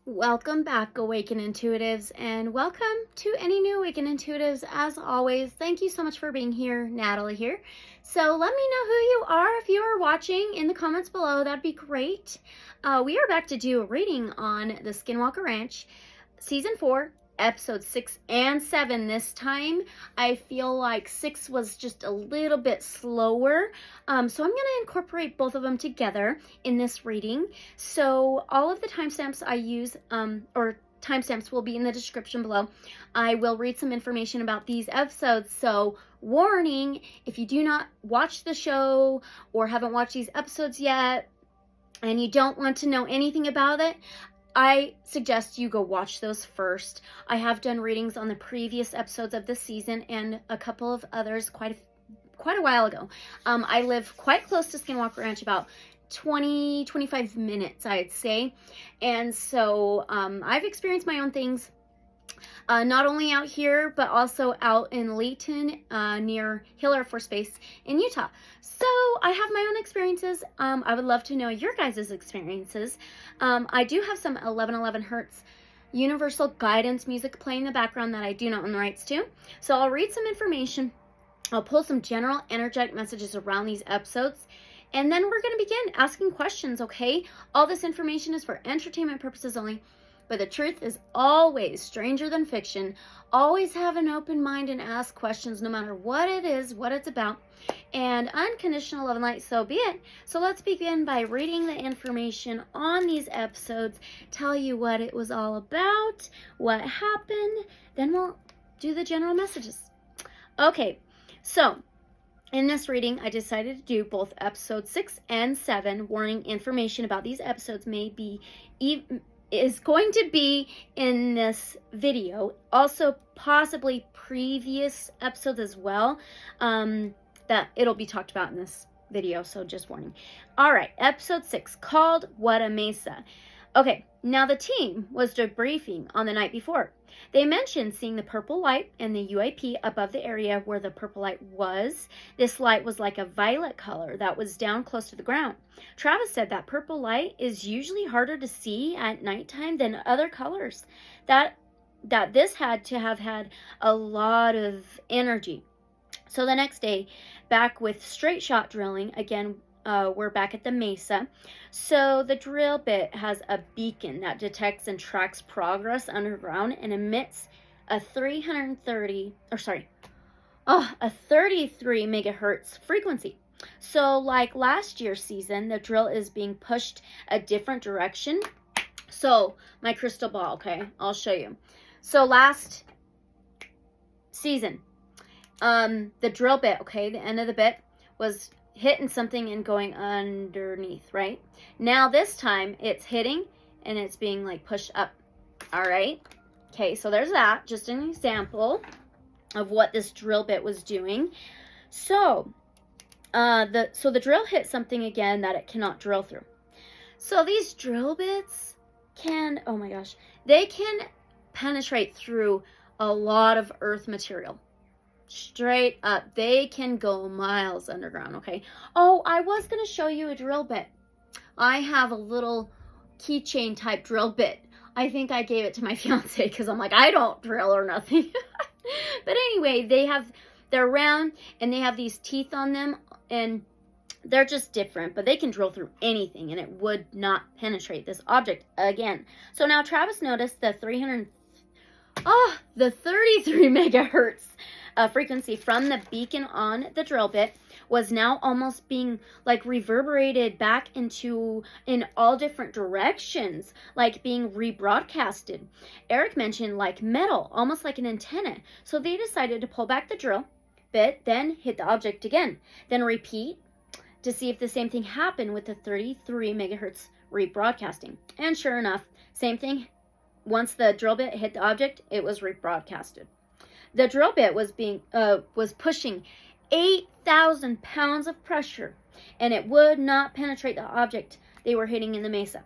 Welcome back, Awaken Intuitives, and welcome to any new Awaken Intuitives. As always, thank you so much for being here. Natalie here. So let me know who you are if you are watching in the comments below. That'd be great. We are back to do a reading on the Skinwalker Ranch, Season 4, Episodes 6 and 7. This time, I feel like 6 was just a little bit slower. So I'm going to incorporate both of them together in this reading. So all of the timestamps I use, or timestamps will be in the description below. I will read some information about these episodes. So warning, if you do not watch the show or haven't watched these episodes yet, and you don't want to know anything about it, I suggest you go watch those first. I have done readings on the previous episodes of this season and a couple of others quite a while ago. I live quite close to Skinwalker Ranch, about 20-25 minutes, I'd say. And so I've experienced my own things, not only out here, but also out in Layton, near Hill Air Force Base in Utah. So I have my own experiences. I would love to know your guys' experiences. I do have some 1111 Hertz universal guidance music playing in the background that I do not own the rights to. So I'll read some information. I'll pull some general energetic messages around these episodes. And then we're going to begin asking questions, okay? All this information is for entertainment purposes only. But the truth is always stranger than fiction. Always have an open mind and ask questions no matter what it is, what it's about. And unconditional love and light, so be it. So let's begin by reading the information on these episodes, tell you what it was all about, what happened, then we'll do the general messages. Okay, so in this reading, I decided to do both episode 6 and 7. Warning, information about these episodes is going to be in this video, also possibly previous episodes as well, that it'll be talked about in this video, so just warning. All right, episode 6, called What a Mesa. Okay, now the team was debriefing on the night before. They mentioned seeing the purple light and the UAP above the area where the purple light was. This light was like a violet color that was down close to the ground. Travis said that purple light is usually harder to see at nighttime than other colors. That this had to have had a lot of energy. So the next day, back with straight shot drilling, again, we're back at the mesa. So the drill bit has a beacon that detects and tracks progress underground and emits a 33 megahertz frequency. So like last year's season, the drill is being pushed a different direction. So my crystal ball, okay, I'll show you. So last season, the drill bit, okay, the end of the bit was hitting something and going underneath, right? Now this time it's hitting and it's being like pushed up. All right. Okay, so there's that. Just an example of what this drill bit was doing. So the drill hit something again that it cannot drill through. So these drill bits can, oh my gosh, they can penetrate through a lot of earth material. Straight up, they can go miles underground, okay? Oh, I was going to show you a drill bit. I have a little keychain type drill bit. I think I gave it to my fiance because I'm like, I don't drill or nothing. But anyway, they're round and they have these teeth on them and they're just different, but they can drill through anything and it would not penetrate this object again. So now Travis noticed the 33 megahertz frequency from the beacon on the drill bit was now almost being like reverberated back in all different directions, like being rebroadcasted. Eric mentioned like metal, almost like an antenna. So they decided to pull back the drill bit, then hit the object again, then repeat to see if the same thing happened with the 33 megahertz rebroadcasting. And sure enough, same thing. Once the drill bit hit the object, it was rebroadcasted. The drill bit was pushing 8,000 pounds of pressure, and it would not penetrate the object they were hitting in the mesa.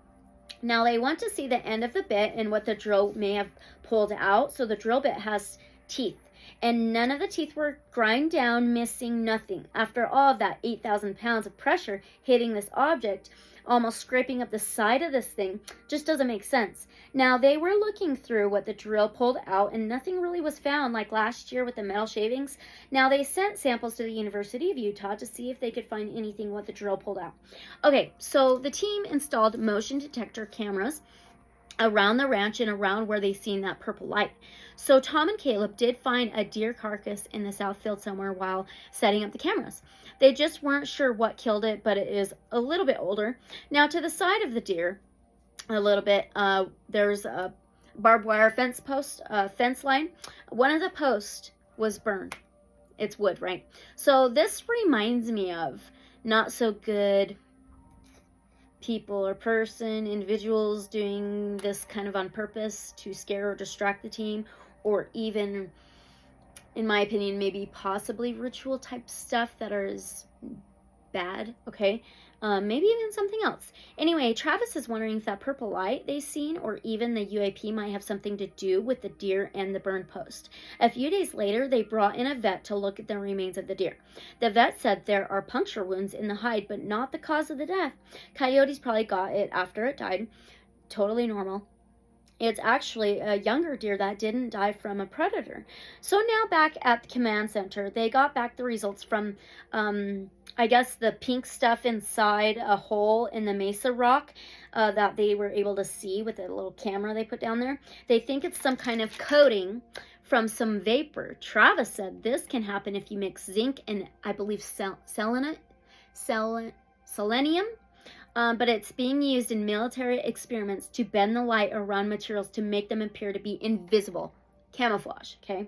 Now they want to see the end of the bit and what the drill may have pulled out. So the drill bit has teeth, and none of the teeth were grind down, missing nothing. After all of that 8,000 pounds of pressure hitting this object, almost scraping up the side of this thing. Just doesn't make sense. Now, they were looking through what the drill pulled out, and nothing really was found, like last year with the metal shavings. Now, they sent samples to the University of Utah to see if they could find anything what the drill pulled out. Okay, so the team installed motion detector cameras around the ranch and around where they seen that purple light. So Tom and Caleb did find a deer carcass in the south field somewhere while setting up the cameras. They just weren't sure what killed it, but it is a little bit older. Now, to the side of the deer, a little bit, there's a barbed wire fence line. One of the posts was burned. It's wood, right? So this reminds me of not so good people or individuals doing this kind of on purpose to scare or distract the team, or even, in my opinion, maybe possibly ritual type stuff that is bad, okay? Maybe even something else. Anyway, Travis is wondering if that purple light they seen or even the UAP might have something to do with the deer and the burned post. A few days later, they brought in a vet to look at the remains of the deer. The vet said there are puncture wounds in the hide, but not the cause of the death. Coyotes probably got it after it died. Totally normal. It's actually a younger deer that didn't die from a predator. So now back at the command center, they got back the results from, I guess, the pink stuff inside a hole in the mesa rock that they were able to see with the little camera they put down there. They think it's some kind of coating from some vapor. Travis said this can happen if you mix zinc and, I believe, selenium. But it's being used in military experiments to bend the light around materials to make them appear to be invisible. Camouflage, okay?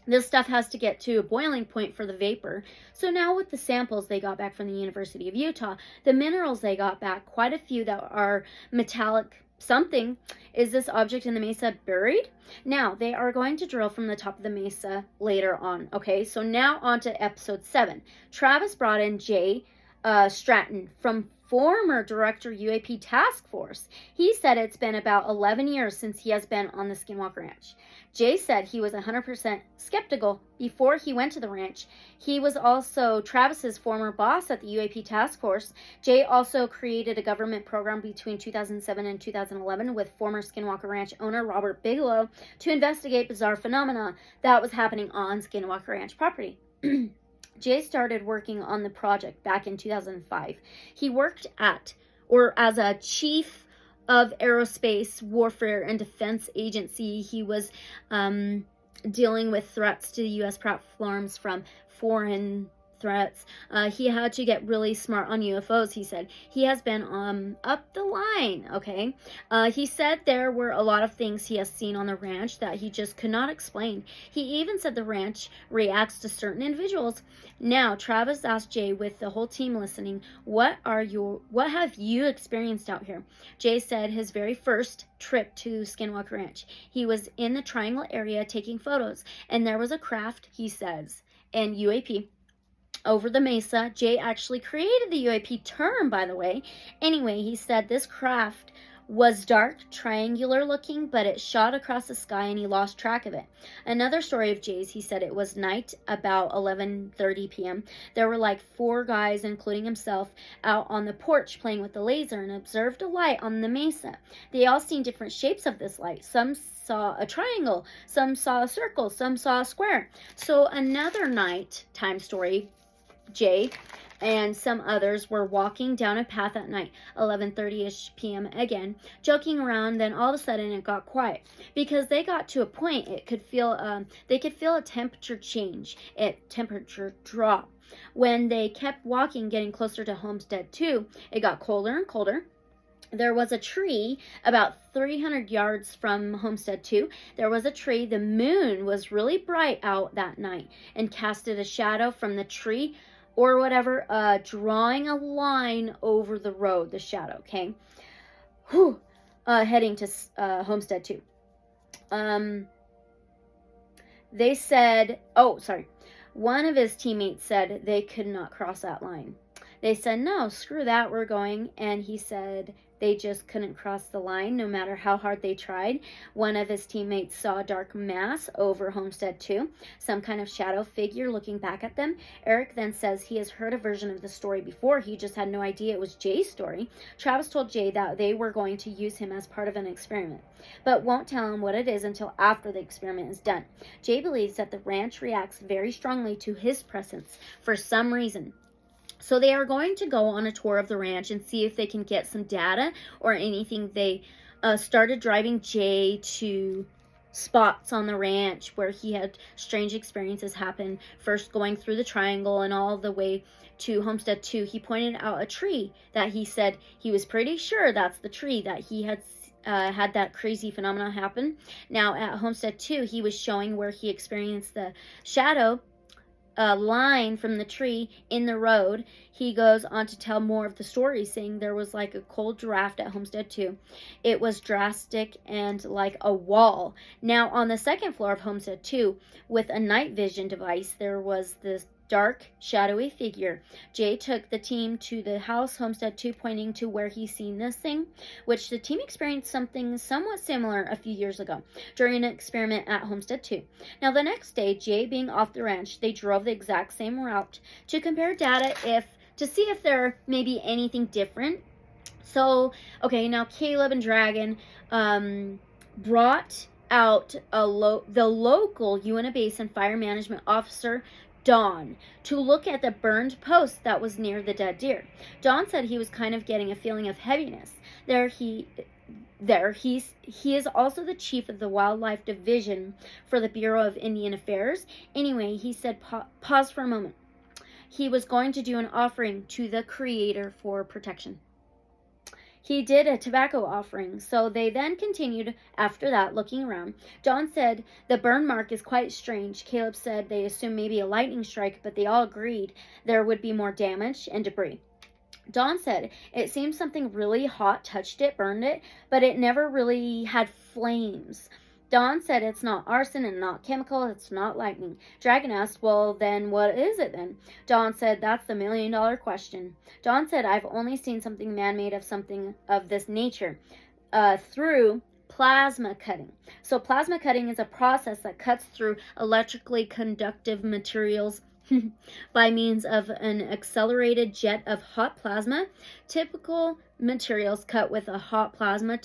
This stuff has to get to a boiling point for the vapor. So now with the samples they got back from the University of Utah, the minerals they got back, quite a few that are metallic something. Is this object in the mesa buried? Now, they are going to drill from the top of the mesa later on, okay? So now on to episode 7. Travis brought in Jay Stratton from former director UAP task force. He said it's been about 11 years since he has been on the Skinwalker Ranch. Jay said he was 100% skeptical before he went to the ranch. He was also Travis's former boss at the UAP task force. Jay also created a government program between 2007 and 2011 with former Skinwalker Ranch owner Robert Bigelow to investigate bizarre phenomena that was happening on Skinwalker Ranch property. Jay started working on the project back in 2005. He worked as a chief of aerospace warfare and defense agency. He was dealing with threats to the U.S. platforms from foreign threats. He had to get really smart on UFOs, he said. He has been up the line, okay? He said there were a lot of things he has seen on the ranch that he just could not explain. He even said the ranch reacts to certain individuals. Now, Travis asked Jay, with the whole team listening, what have you experienced out here? Jay said his very first trip to Skinwalker Ranch. He was in the Triangle area taking photos, and there was a craft, he says, and UAP over the mesa. Jay actually created the UAP term, by the way. Anyway, he said this craft was dark, triangular looking, but it shot across the sky and he lost track of it. Another story of Jay's, he said it was night, about 11:30 p.m. There were like 4 guys, including himself, out on the porch playing with the laser and observed a light on the mesa. They all seen different shapes of this light. Some saw a triangle, some saw a circle, some saw a square. So another nighttime story, Jay and some others were walking down a path at night, 11:30ish p.m. again, joking around. Then all of a sudden it got quiet because they got to a point they could feel a temperature change, a temperature drop. When they kept walking, getting closer to Homestead 2, it got colder and colder. There was a tree about 300 yards from Homestead 2. There was a tree. The moon was really bright out that night and casted a shadow from the tree or whatever, drawing a line over the road, the shadow, okay? Heading to Homestead 2. They said, one of his teammates said they could not cross that line. They said, no, screw that, we're going. And he said They just couldn't cross the line no matter how hard they tried. One of his teammates saw a dark mass over Homestead 2, some kind of shadow figure looking back at them. Eric then says he has heard a version of the story before. He just had no idea it was Jay's story. Travis told Jay that they were going to use him as part of an experiment, but won't tell him what it is until after the experiment is done. Jay believes that the ranch reacts very strongly to his presence for some reason. So they are going to go on a tour of the ranch and see if they can get some data or anything. They started driving Jay to spots on the ranch where he had strange experiences happen, first going through the triangle and all the way to Homestead 2. He pointed out a tree that he said he was pretty sure that's the tree that he had had that crazy phenomenon happen. Now at Homestead 2, he was showing where he experienced the shadow line from the tree in the road. He goes on to tell more of the story, saying there was like a cold draft at Homestead 2. It was drastic and like a wall. Now on the second floor of Homestead 2, with a night vision device, there was this dark, shadowy figure. Jay took the team to the house, Homestead 2, pointing to where he seen this thing, which the team experienced something somewhat similar a few years ago during an experiment at Homestead 2. Now the next day, Jay being off the ranch, they drove the exact same route to compare data to see if there may be anything different. So, okay, now Caleb and Dragon brought out the local Uinta Basin Fire Management Officer, Don, to look at the burned post that was near the dead deer. Don said he was kind of getting a feeling of heaviness. He is also the chief of the wildlife division for the Bureau of Indian Affairs. Anyway, he said, pause for a moment. He was going to do an offering to the Creator for protection. He did a tobacco offering, so they then continued after that, looking around. Don said the burn mark is quite strange. Caleb said they assumed maybe a lightning strike, but they all agreed there would be more damage and debris. Don said it seems something really hot touched it, burned it, but it never really had flames. Don said it's not arson and not chemical, it's not lightning. Dragon asked, well, then what is it then? Don said, that's the $1,000,000 question. Don said, I've only seen something man-made of something of this nature through plasma cutting. So plasma cutting is a process that cuts through electrically conductive materials by means of an accelerated jet of hot plasma. Typical materials cut with a hot plasma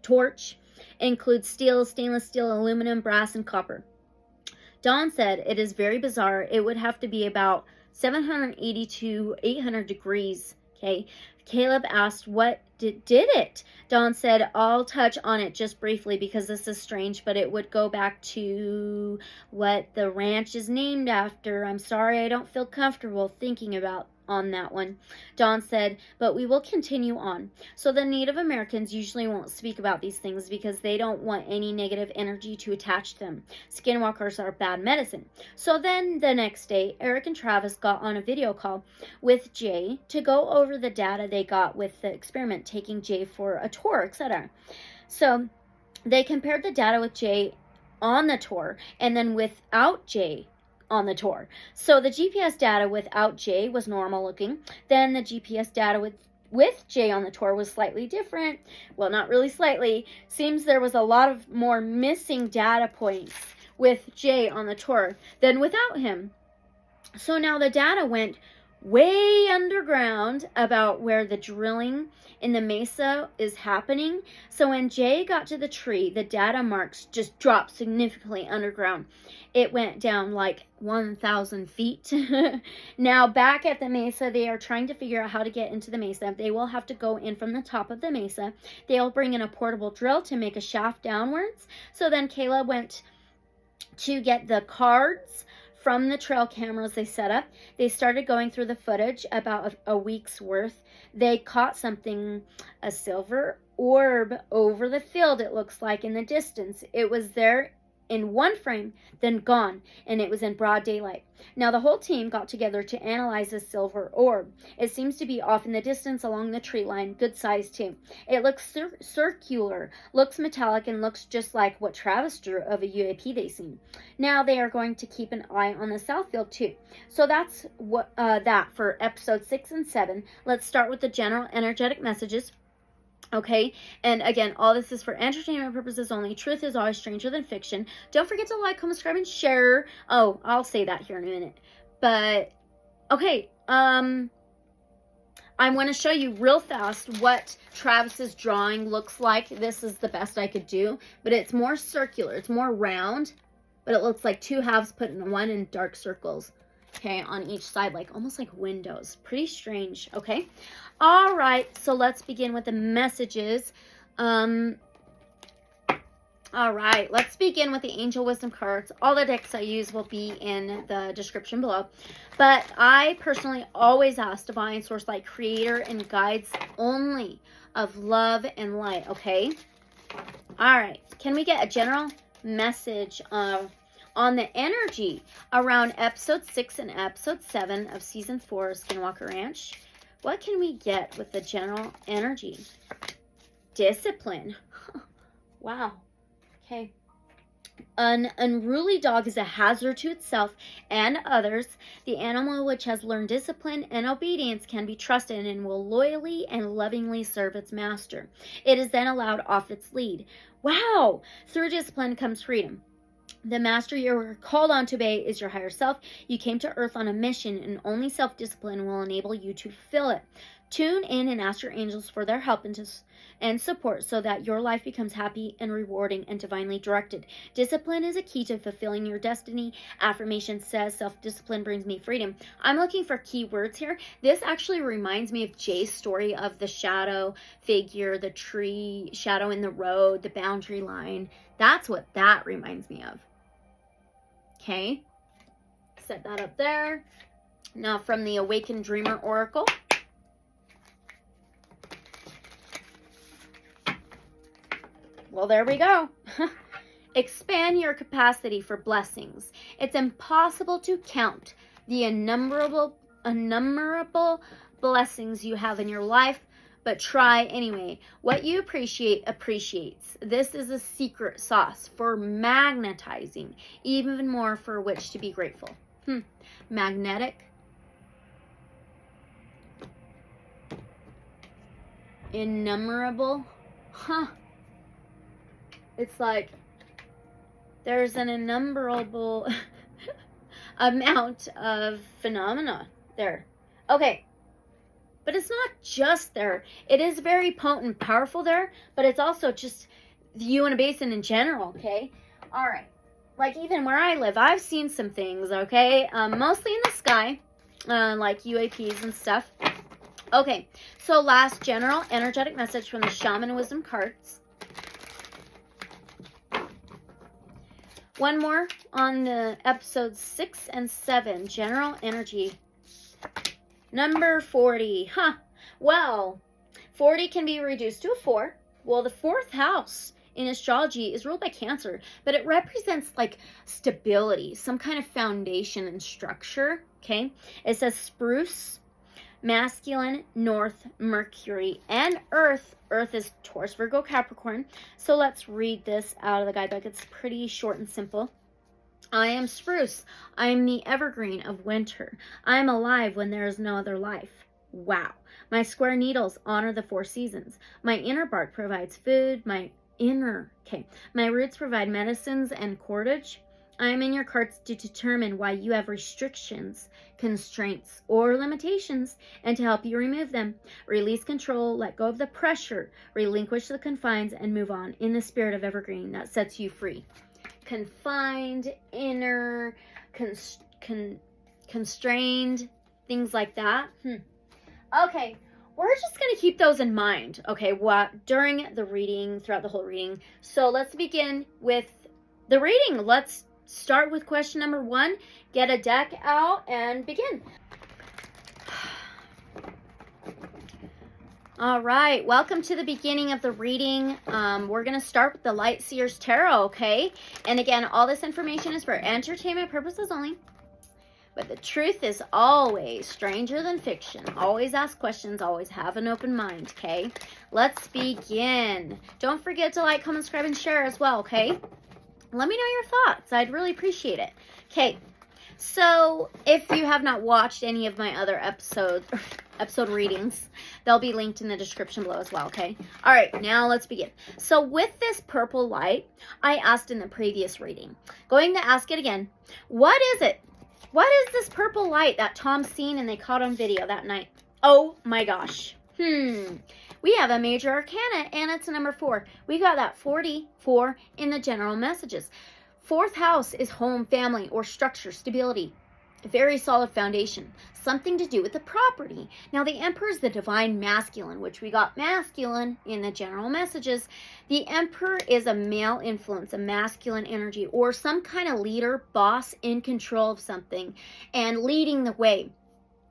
torch include steel, stainless steel, aluminum, brass, and copper. Don said it is very bizarre. It would have to be about 780 to 800 degrees. Okay. Caleb asked, what did it? Don said, I'll touch on it just briefly because this is strange, but it would go back to what the ranch is named after. I'm sorry, I don't feel comfortable thinking about on that one. Don said, but we will continue on. So the Native Americans usually won't speak about these things because they don't want any negative energy to attach to them. Skinwalkers are bad medicine. So then the next day, Eric and Travis got on a video call with Jay to go over the data they got with the experiment, taking Jay for a tour, etc. So they compared the data with Jay on the tour and then without Jay on the tour. So the GPS data without Jay was normal looking. Then the GPS data with Jay on the tour was slightly different. Well, not really slightly. Seems there was a lot of more missing data points with Jay on the tour than without him. So now the data went way underground about where the drilling in the mesa is happening. So when Jay got to the tree, the data marks just dropped significantly underground. It went down like 1,000 feet. Now back at the mesa, they are trying to figure out how to get into the mesa. They will have to go in from the top of the mesa. They'll bring in a portable drill to make a shaft downwards. So then Caleb went to get the cards from the trail cameras they set up. They started going through the footage, about a week's worth. They caught something, a silver orb over the field, it looks like, in the distance. It was there in one frame, then gone, and it was in broad daylight. Now the whole team got together to analyze the silver orb. It seems to be off in the distance along the tree line, good size too. It looks circular, looks metallic, and looks just like what Travis drew of a UAP they seen. Now they are going to keep an eye on the south field too. So that's that for episode 6 and 7. Let's start with the general energetic messages. Okay, and again, all this is for entertainment purposes only. Truth is always stranger than fiction. Don't forget to like, comment, subscribe, and share. Oh, I'll say that here in a minute. But, okay, I want to show you real fast what Travis's drawing looks like. This is the best I could do, but it's more circular. It's more round, but it looks like two halves put in one in dark circles. Okay, on each side, like almost like windows. Pretty strange, okay? All right, so let's begin with the messages. All right, let's begin with the Angel Wisdom cards. All the decks I use will be in the description below. But I personally always ask Divine Source Light, Creator, and Guides only of love and light, okay? All right, can we get a general message on the energy around episode 6 and episode 7 of season 4 of Skinwalker Ranch? What can we get with the general energy? Discipline. Wow. Okay. An unruly dog is a hazard to itself and others. The animal which has learned discipline and obedience can be trusted and will loyally and lovingly serve its master. It is then allowed off its lead. Wow! Through discipline comes freedom. The master you're called on to obey is your higher self. You came to earth on a mission, and only self-discipline will enable you to fulfill it. Tune in and ask your angels for their help and support so that your life becomes happy and rewarding and divinely directed. Discipline is a key to fulfilling your destiny. Affirmation says, self-discipline brings me freedom. I'm looking for keywords here. This actually reminds me of Jay's story of the shadow figure, the tree, shadow in the road, the boundary line. That's what that reminds me of. Okay, set that up there. Now from the Awakened Dreamer Oracle. Well, there we go. Expand your capacity for blessings. It's impossible to count the innumerable blessings you have in your life, but try anyway. What you appreciate appreciates. This is a secret sauce for magnetizing, even more for which to be grateful. Magnetic. Innumerable. It's like there's an innumerable amount of phenomena there. Okay. But it's not just there. It is very potent, powerful there, but it's also just the Uinta Basin in general, okay? All right. Like even where I live, I've seen some things, okay? Mostly in the sky, like UAPs and stuff. Okay, so last general energetic message from the Shaman Wisdom cards. One more on the episodes 6 and 7, general energy. Number 40. Well, 40 can be reduced to a 4. Well, the 4th house in astrology is ruled by Cancer, but it represents like stability, some kind of foundation and structure, okay? It says spruce, masculine, north, Mercury, and earth. Earth is Taurus, Virgo, Capricorn. So let's read this out of the guidebook. It's pretty short and simple. I am spruce. I am the evergreen of winter. I am alive when there is no other life. Wow. My square needles honor the 4 seasons. My inner bark provides food. My roots provide medicines and cordage. I am in your cards to determine why you have restrictions, constraints, or limitations, and to help you remove them. Release control, let go of the pressure, relinquish the confines, and move on in the spirit of evergreen that sets you free. Confined, inner, constrained, things like that. Okay, we're just going to keep those in mind, okay, during the reading, throughout the whole reading. So let's begin with the reading. Let's start with question number 1. Get a deck out and begin. All right, welcome to the beginning of the reading. We're going to start with the Lightseers Tarot, okay? And again, all this information is for entertainment purposes only. But the truth is always stranger than fiction. Always ask questions, always have an open mind, okay? Let's begin. Don't forget to like, comment, subscribe, and share as well, okay? Let me know your thoughts. I'd really appreciate it. Okay, so if you have not watched any of my other episodes, episode readings. They'll be linked in the description below as well, okay? All right, now let's begin. So with this purple light, I asked in the previous reading. Going to ask it again. What is it? What is this purple light that Tom's seen and they caught on video that night? Oh my gosh. We have a major arcana and it's number 4. We got that 44 in the general messages. 4th house is home, family, or structure, stability. A very solid foundation. Something to do with the property. Now the Emperor is the divine masculine, which we got masculine in the general messages. The Emperor is a male influence, a masculine energy, or some kind of leader, boss in control of something and leading the way.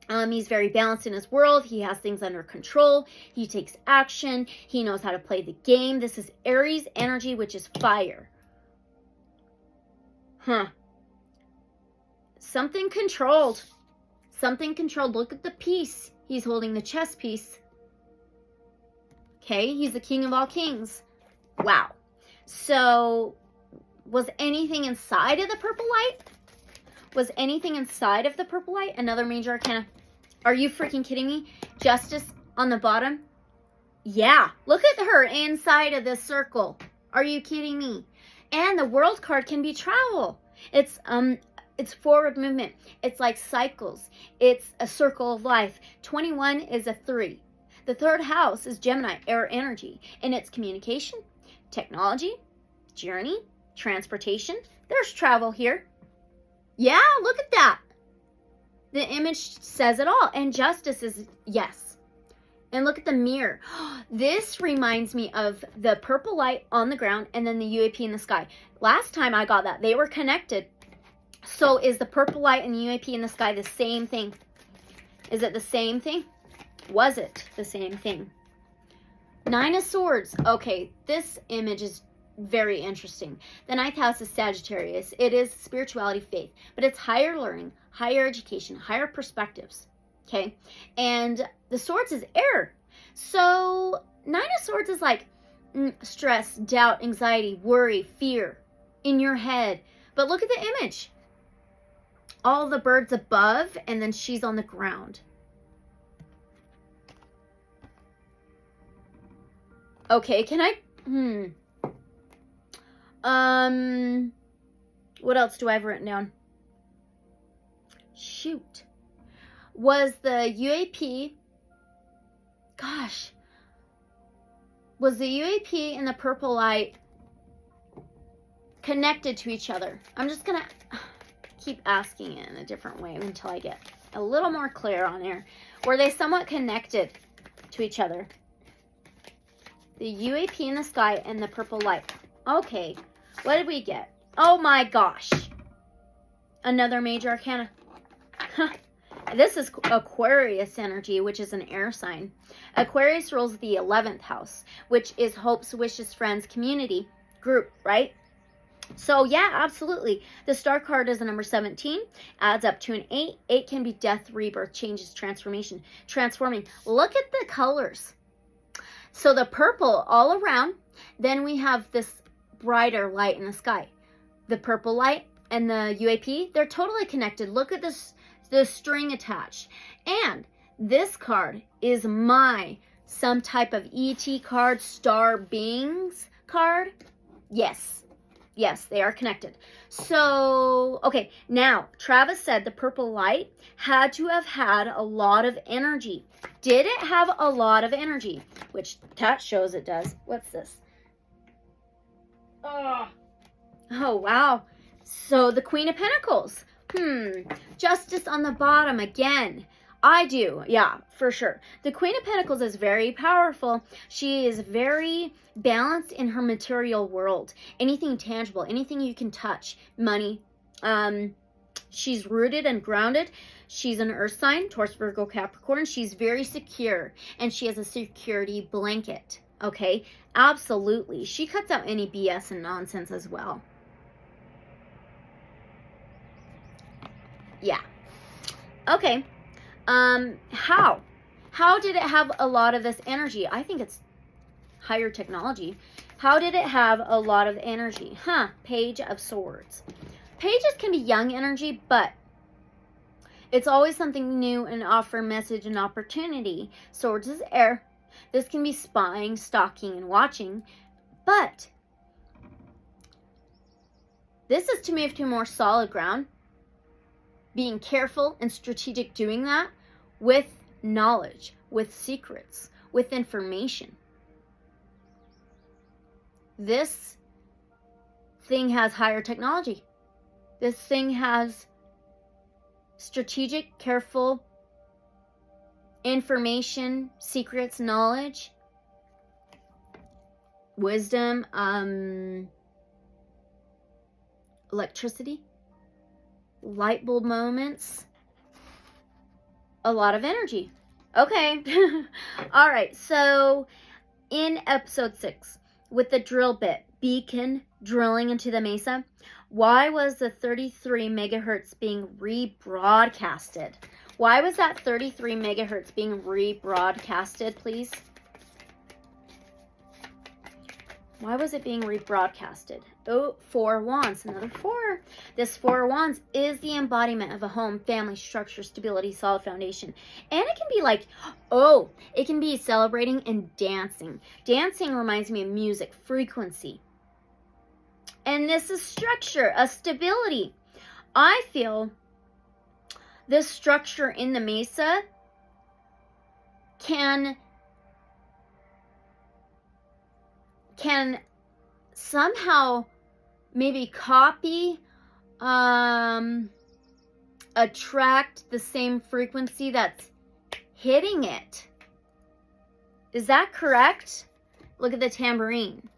He's very balanced in his world. He has things under control. He takes action. He knows how to play the game. This is Aries energy, which is fire. Something controlled. Something controlled. Look at the piece. He's holding the chess piece. Okay, he's the king of all kings. Wow. So, was anything inside of the purple light? Was anything inside of the purple light? Another major arcana. Are you freaking kidding me? Justice on the bottom? Yeah. Look at her inside of this circle. Are you kidding me? And the world card can be travel. It's forward movement. It's like cycles. It's a circle of life. 21 is a 3. The 3rd house is Gemini, air energy. And it's communication, technology, journey, transportation. There's travel here. Yeah, look at that. The image says it all. And justice is yes. And look at the mirror. This reminds me of the purple light on the ground and then the UAP in the sky. Last time I got that, they were connected. So is the purple light and the UAP in the sky the same thing? Is it the same thing? Was it the same thing? 9 of Swords. Okay, this image is very interesting. The 9th house is Sagittarius. It is spirituality, faith, but it's higher learning, higher education, higher perspectives. Okay, and the Swords is air. So 9 of Swords is like stress, doubt, anxiety, worry, fear in your head. But look at the image. All the birds above, and then she's on the ground. Okay, can I? What else do I have written down? Shoot. Was the UAP, gosh, was the UAP and the purple light connected to each other? I'm just going to keep asking it in a different way until I get a little more clear on here. Were they somewhat connected to each other? The UAP in the sky and the purple light. Okay, what did we get? Oh my gosh. Another major arcana. This is Aquarius energy, which is an air sign. Aquarius rules the 11th house, which is hopes, wishes, friends, community, group, right? So yeah, absolutely. The star card is a number 17, adds up to an 8. 8 can be death, rebirth, changes, transformation, transforming. Look at the colors. So the purple all around, then we have this brighter light in the sky. The purple light and the UAP, they're totally connected. Look at this, the string attached. And this card is my some type of ET card, star beings card. Yes. Yes, they are connected. So, okay, now, Travis said the purple light had to have had a lot of energy. Did it have a lot of energy? Which that shows it does. What's this? Oh, wow. So, the Queen of Pentacles. Justice on the bottom again. I do, yeah, for sure. The Queen of Pentacles is very powerful. She is very balanced in her material world. Anything tangible, anything you can touch, money. She's rooted and grounded. She's an earth sign, Taurus, Virgo, Capricorn. She's very secure, and she has a security blanket, okay? Absolutely. She cuts out any BS and nonsense as well. Yeah. Okay. How did it have a lot of this energy? I think it's higher technology. How did it have a lot of energy? Page of Swords. Pages can be young energy, but It's always something new and offer message and opportunity. Swords is air. This can be spying, stalking, and watching. But this is to move to more solid ground. Being careful and strategic doing that with knowledge, with secrets, with information. This thing has higher technology. This thing has strategic, careful information, secrets, knowledge, wisdom, electricity, light bulb moments, a lot of energy. Okay. All right. So in episode 6, with the drill bit, beacon drilling into the mesa, why was the 33 megahertz being rebroadcasted? Why was that 33 megahertz being rebroadcasted, please? Why was it being rebroadcasted? Oh, 4 wands, another 4. This 4 wands is the embodiment of a home, family, structure, stability, solid foundation. And it can be like, oh, it can be celebrating and dancing. Dancing reminds me of music, frequency. And this is structure, a stability. I feel this structure in the mesa can somehow maybe copy, attract the same frequency that's hitting it. Is that correct? Look at the tambourine.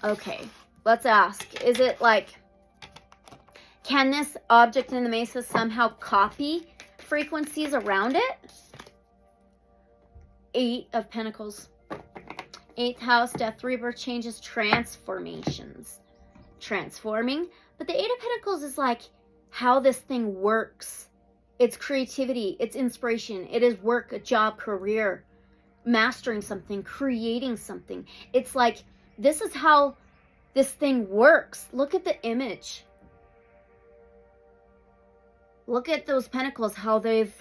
Okay, let's ask. Is it like, can this object in the mesa somehow copy frequencies around it? 8 of Pentacles. 8th house, death, rebirth, changes, transformations. Transforming. But the 8 of Pentacles is like how this thing works. It's creativity. It's inspiration. It is work, a job, career. Mastering something. Creating something. It's like, this is how this thing works. Look at the image. Look at those pentacles, how they've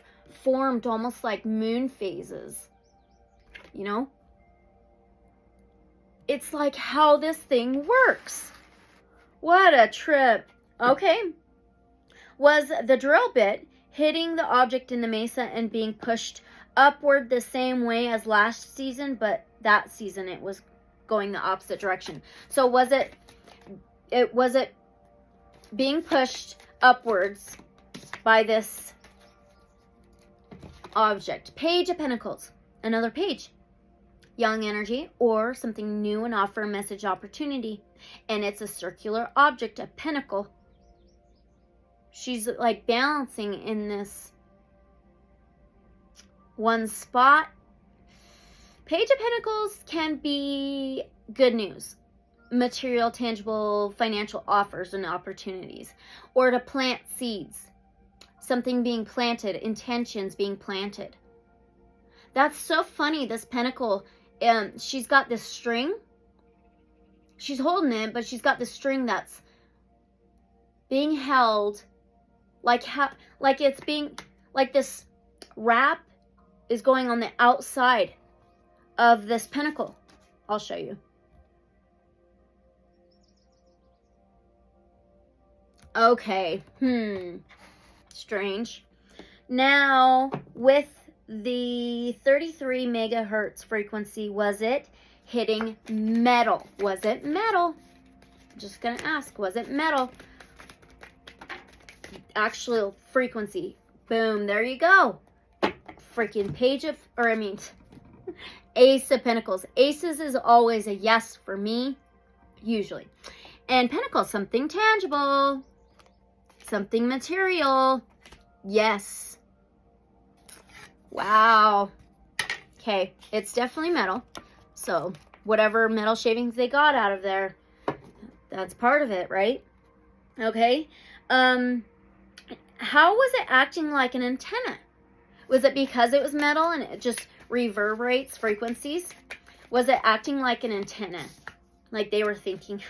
formed almost like moon phases. You know? It's like how this thing works. What a trip. Okay. Was the drill bit hitting the object in the mesa and being pushed upward the same way as last season, but that season it was going the opposite direction. So was it being pushed upwards by this object? Page of Pentacles, another page. Young energy or something new and offer a message opportunity. And it's a circular object, a pentacle. She's like balancing in this one spot. Page of Pentacles can be good news, material, tangible, financial offers and opportunities, or to plant seeds, something being planted, intentions being planted. That's so funny, this pentacle. She's got this string. She's holding it, but she's got this string that's being held like it's being, like this wrap is going on the outside of this pentacle. I'll show you. Okay. Strange. Now, with the 33 megahertz frequency, was it hitting metal? Was it metal? Just gonna ask, was it metal? Actual frequency. Boom, there you go. Freaking page of, Ace of Pentacles. Aces is always a yes for me, usually. And Pentacles, something tangible, something material. Yes. Wow. Okay, it's definitely metal. So whatever metal shavings they got out of there, that's part of it, right? Okay. How was it acting like an antenna? Was it because it was metal and it just reverberates frequencies? Was it acting like an antenna? Like they were thinking,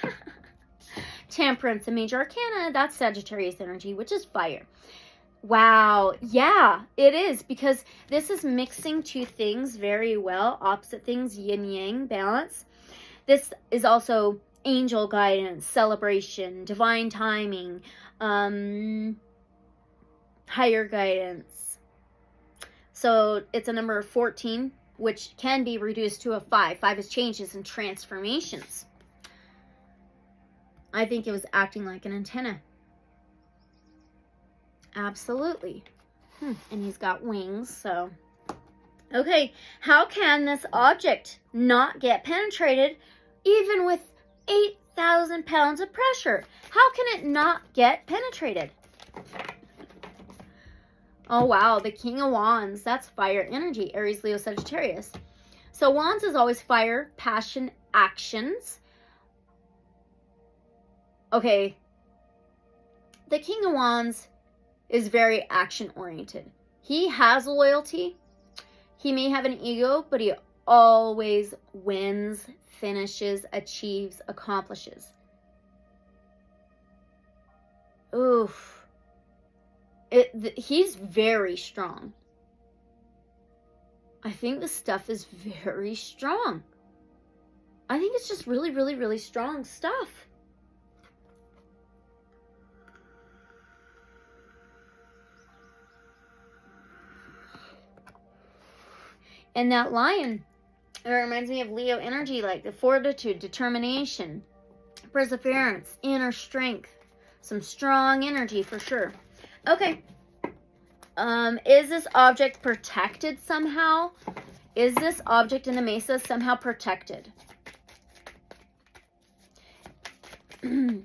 Temperance, a major arcana, that's Sagittarius energy, which is fire. Wow, yeah, it is, because this is mixing two things very well, opposite things, yin-yang, balance. This is also angel guidance, celebration, divine timing, higher guidance. So it's a number 14, which can be reduced to a 5. 5 is changes and transformations. I think it was acting like an antenna. Absolutely. And he's got wings, so. Okay, how can this object not get penetrated even with 8,000 pounds of pressure? How can it not get penetrated? Oh, wow, the King of Wands. That's fire energy, Aries, Leo, Sagittarius. So Wands is always fire, passion, actions. Okay, the King of Wands is very action-oriented. He has loyalty. He may have an ego, but he always wins, finishes, achieves, accomplishes. Oof. He's very strong. I think the stuff is very strong. I think it's just really, really, really strong stuff. And that lion, it reminds me of Leo energy, like the fortitude, determination, perseverance, inner strength, some strong energy for sure. Okay. Is this object protected somehow? Is this object in the mesa somehow protected? Is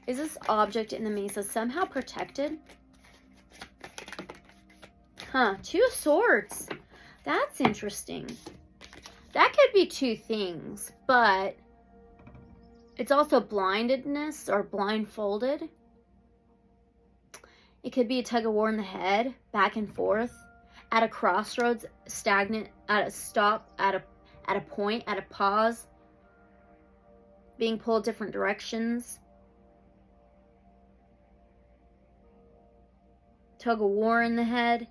this object in the mesa somehow protected? Huh, 2 of Swords. That's interesting. That could be 2 things, but it's also blindedness or blindfolded. It could be a tug of war in the head, back and forth, at a crossroads, stagnant, at a stop, at a point, at a pause, being pulled different directions. Tug of war in the head.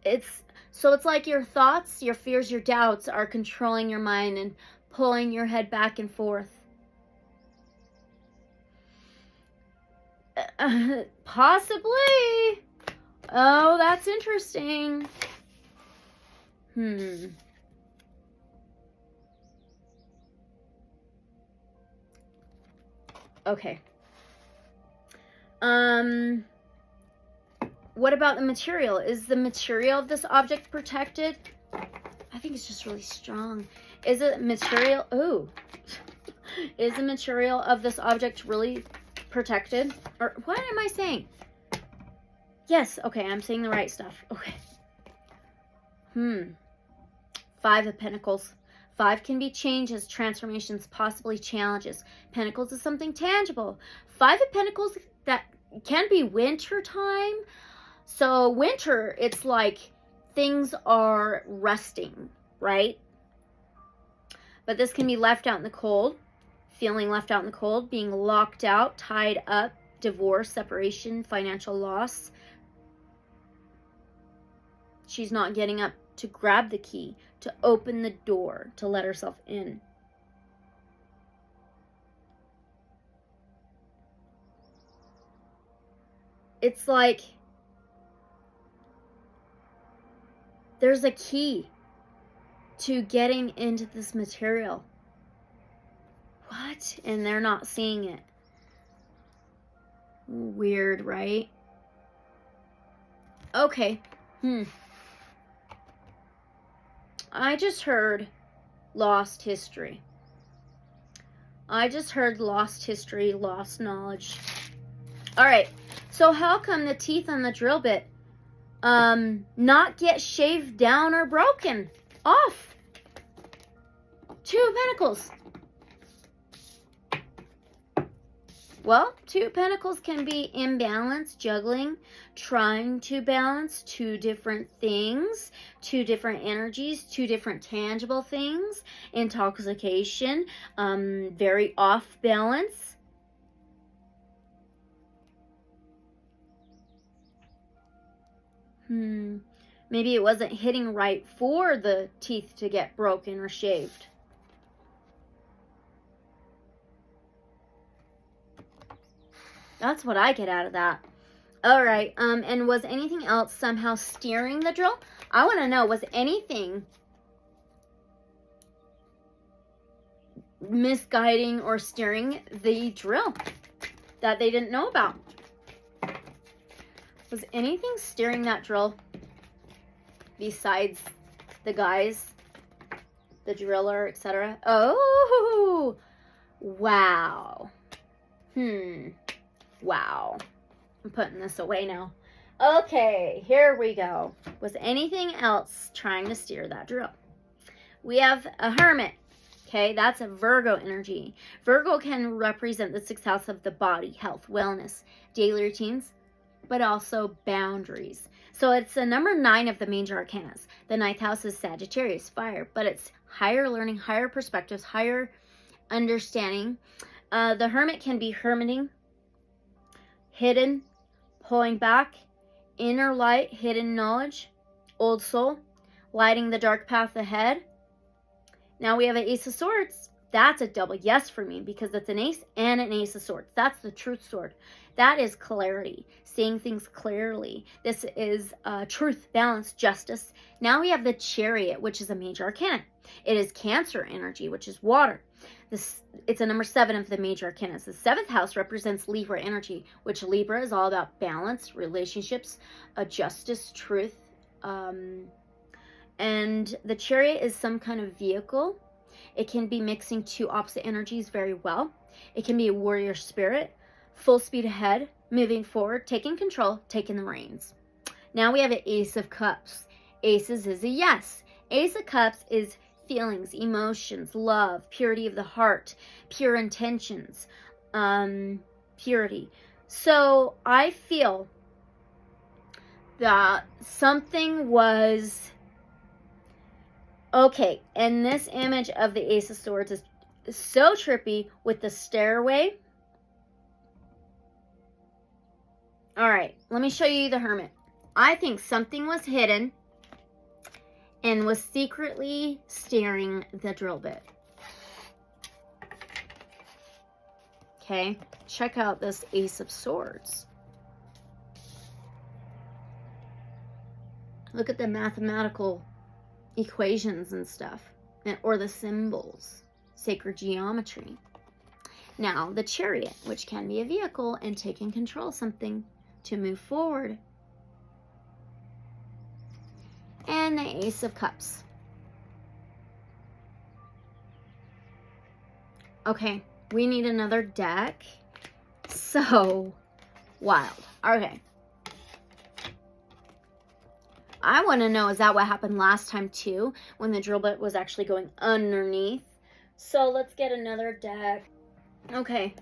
It's like your thoughts, your fears, your doubts are controlling your mind and pulling your head back and forth. Possibly. Oh, that's interesting. Okay. What about the material? Is the material of this object protected? I think it's just really strong. Is it material? Oh. Is the material of this object really protected? Or what am I saying? Yes, okay, I'm saying the right stuff. Okay. 5 of Pentacles. 5 can be changes, transformations, possibly challenges. Pentacles is something tangible. 5 of Pentacles, that can be winter time. So winter, it's like things are rusting, right? But this can be left out in the cold, feeling left out in the cold, being locked out, tied up, divorce, separation, financial loss. She's not getting up to grab the key, to open the door, to let herself in. It's like there's a key to getting into this material. What? And they're not seeing it. Weird, right? Okay. I just heard lost history. I just heard lost history, lost knowledge. All right. So how come the teeth on the drill bit not get shaved down or broken off? 2 of Pentacles. Well, Two of Pentacles can be imbalanced, juggling, trying to balance two different things, two different energies, two different tangible things, intoxication, very off balance. Maybe it wasn't hitting right for the teeth to get broken or shaved. That's what I get out of that. All right, and was anything else somehow steering the drill? I want to know, was anything misguiding or steering the drill that they didn't know about? Was anything steering that drill besides the guys, the driller, etc.? Oh, wow. Wow. I'm putting this away now. Okay, here we go. Was anything else trying to steer that drill? We have a Hermit. Okay, that's a Virgo energy. Virgo can represent the 6th house of the body, health, wellness, daily routines, but also boundaries. So it's a number 9 of the major arcanas. The 9th house is Sagittarius, fire, but it's higher learning, higher perspectives, higher understanding. The Hermit can be hermiting, hidden, pulling back, inner light, hidden knowledge, old soul, lighting the dark path ahead. Now we have an Ace of Swords. That's a double yes for me because it's an ace and an Ace of Swords. That's the truth sword. That is clarity, seeing things clearly. This is truth, balance, justice. Now we have the Chariot, which is a major arcana. It is Cancer energy, which is water. It's a number 7 of the major arcana. The 7th house represents Libra energy, which Libra is all about balance, relationships, justice, truth. And the Chariot is some kind of vehicle. It can be mixing two opposite energies very well. It can be a warrior spirit, full speed ahead, moving forward, taking control, taking the reins. Now we have an Ace of Cups. Aces is a yes. Ace of Cups is feelings, emotions, love, purity of the heart, pure intentions, purity. So I feel that something was okay. And this image of the Ace of Swords is so trippy with the stairway. All right, let me show you the Hermit. I think something was hidden and was secretly steering the drill bit. Okay, check out this Ace of Swords. Look at the mathematical equations and stuff, or the symbols, sacred geometry. Now, the Chariot, which can be a vehicle and taking control of something to move forward. And the Ace of Cups. Okay, we need another deck. So wild. Okay. I want to know, is that what happened last time too, when the drill bit was actually going underneath? So let's get another deck. Okay.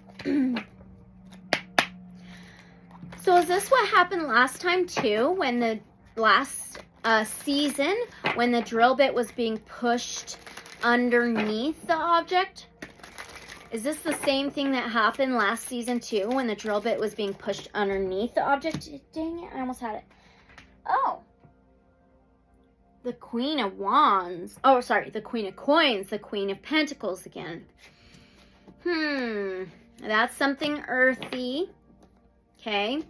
So is this what happened last time too, when the last season, when the drill bit was being pushed underneath the object? Is this the same thing that happened last season too, when the drill bit was being pushed underneath the object? Dang it, I almost had it. Oh. The Queen of Wands. Oh, sorry, the Queen of Coins, the Queen of Pentacles again. That's something earthy. Okay.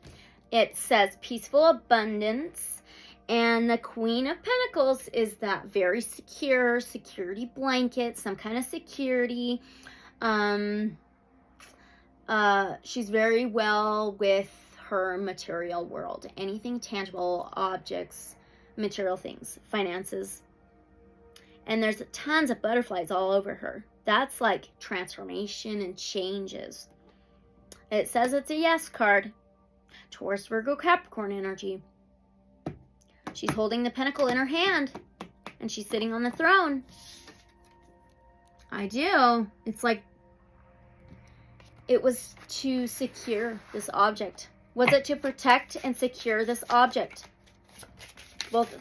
It says peaceful abundance. And the Queen of Pentacles is that very secure, security blanket, some kind of security. She's very well with her material world. Anything tangible, objects, material things, finances. And there's tons of butterflies all over her. That's like transformation and changes. It says it's a yes card. Taurus, Virgo, Capricorn energy. She's holding the pentacle in her hand. And she's sitting on the throne. I do. It's like It was to secure this object. Was it to protect and secure this object? Both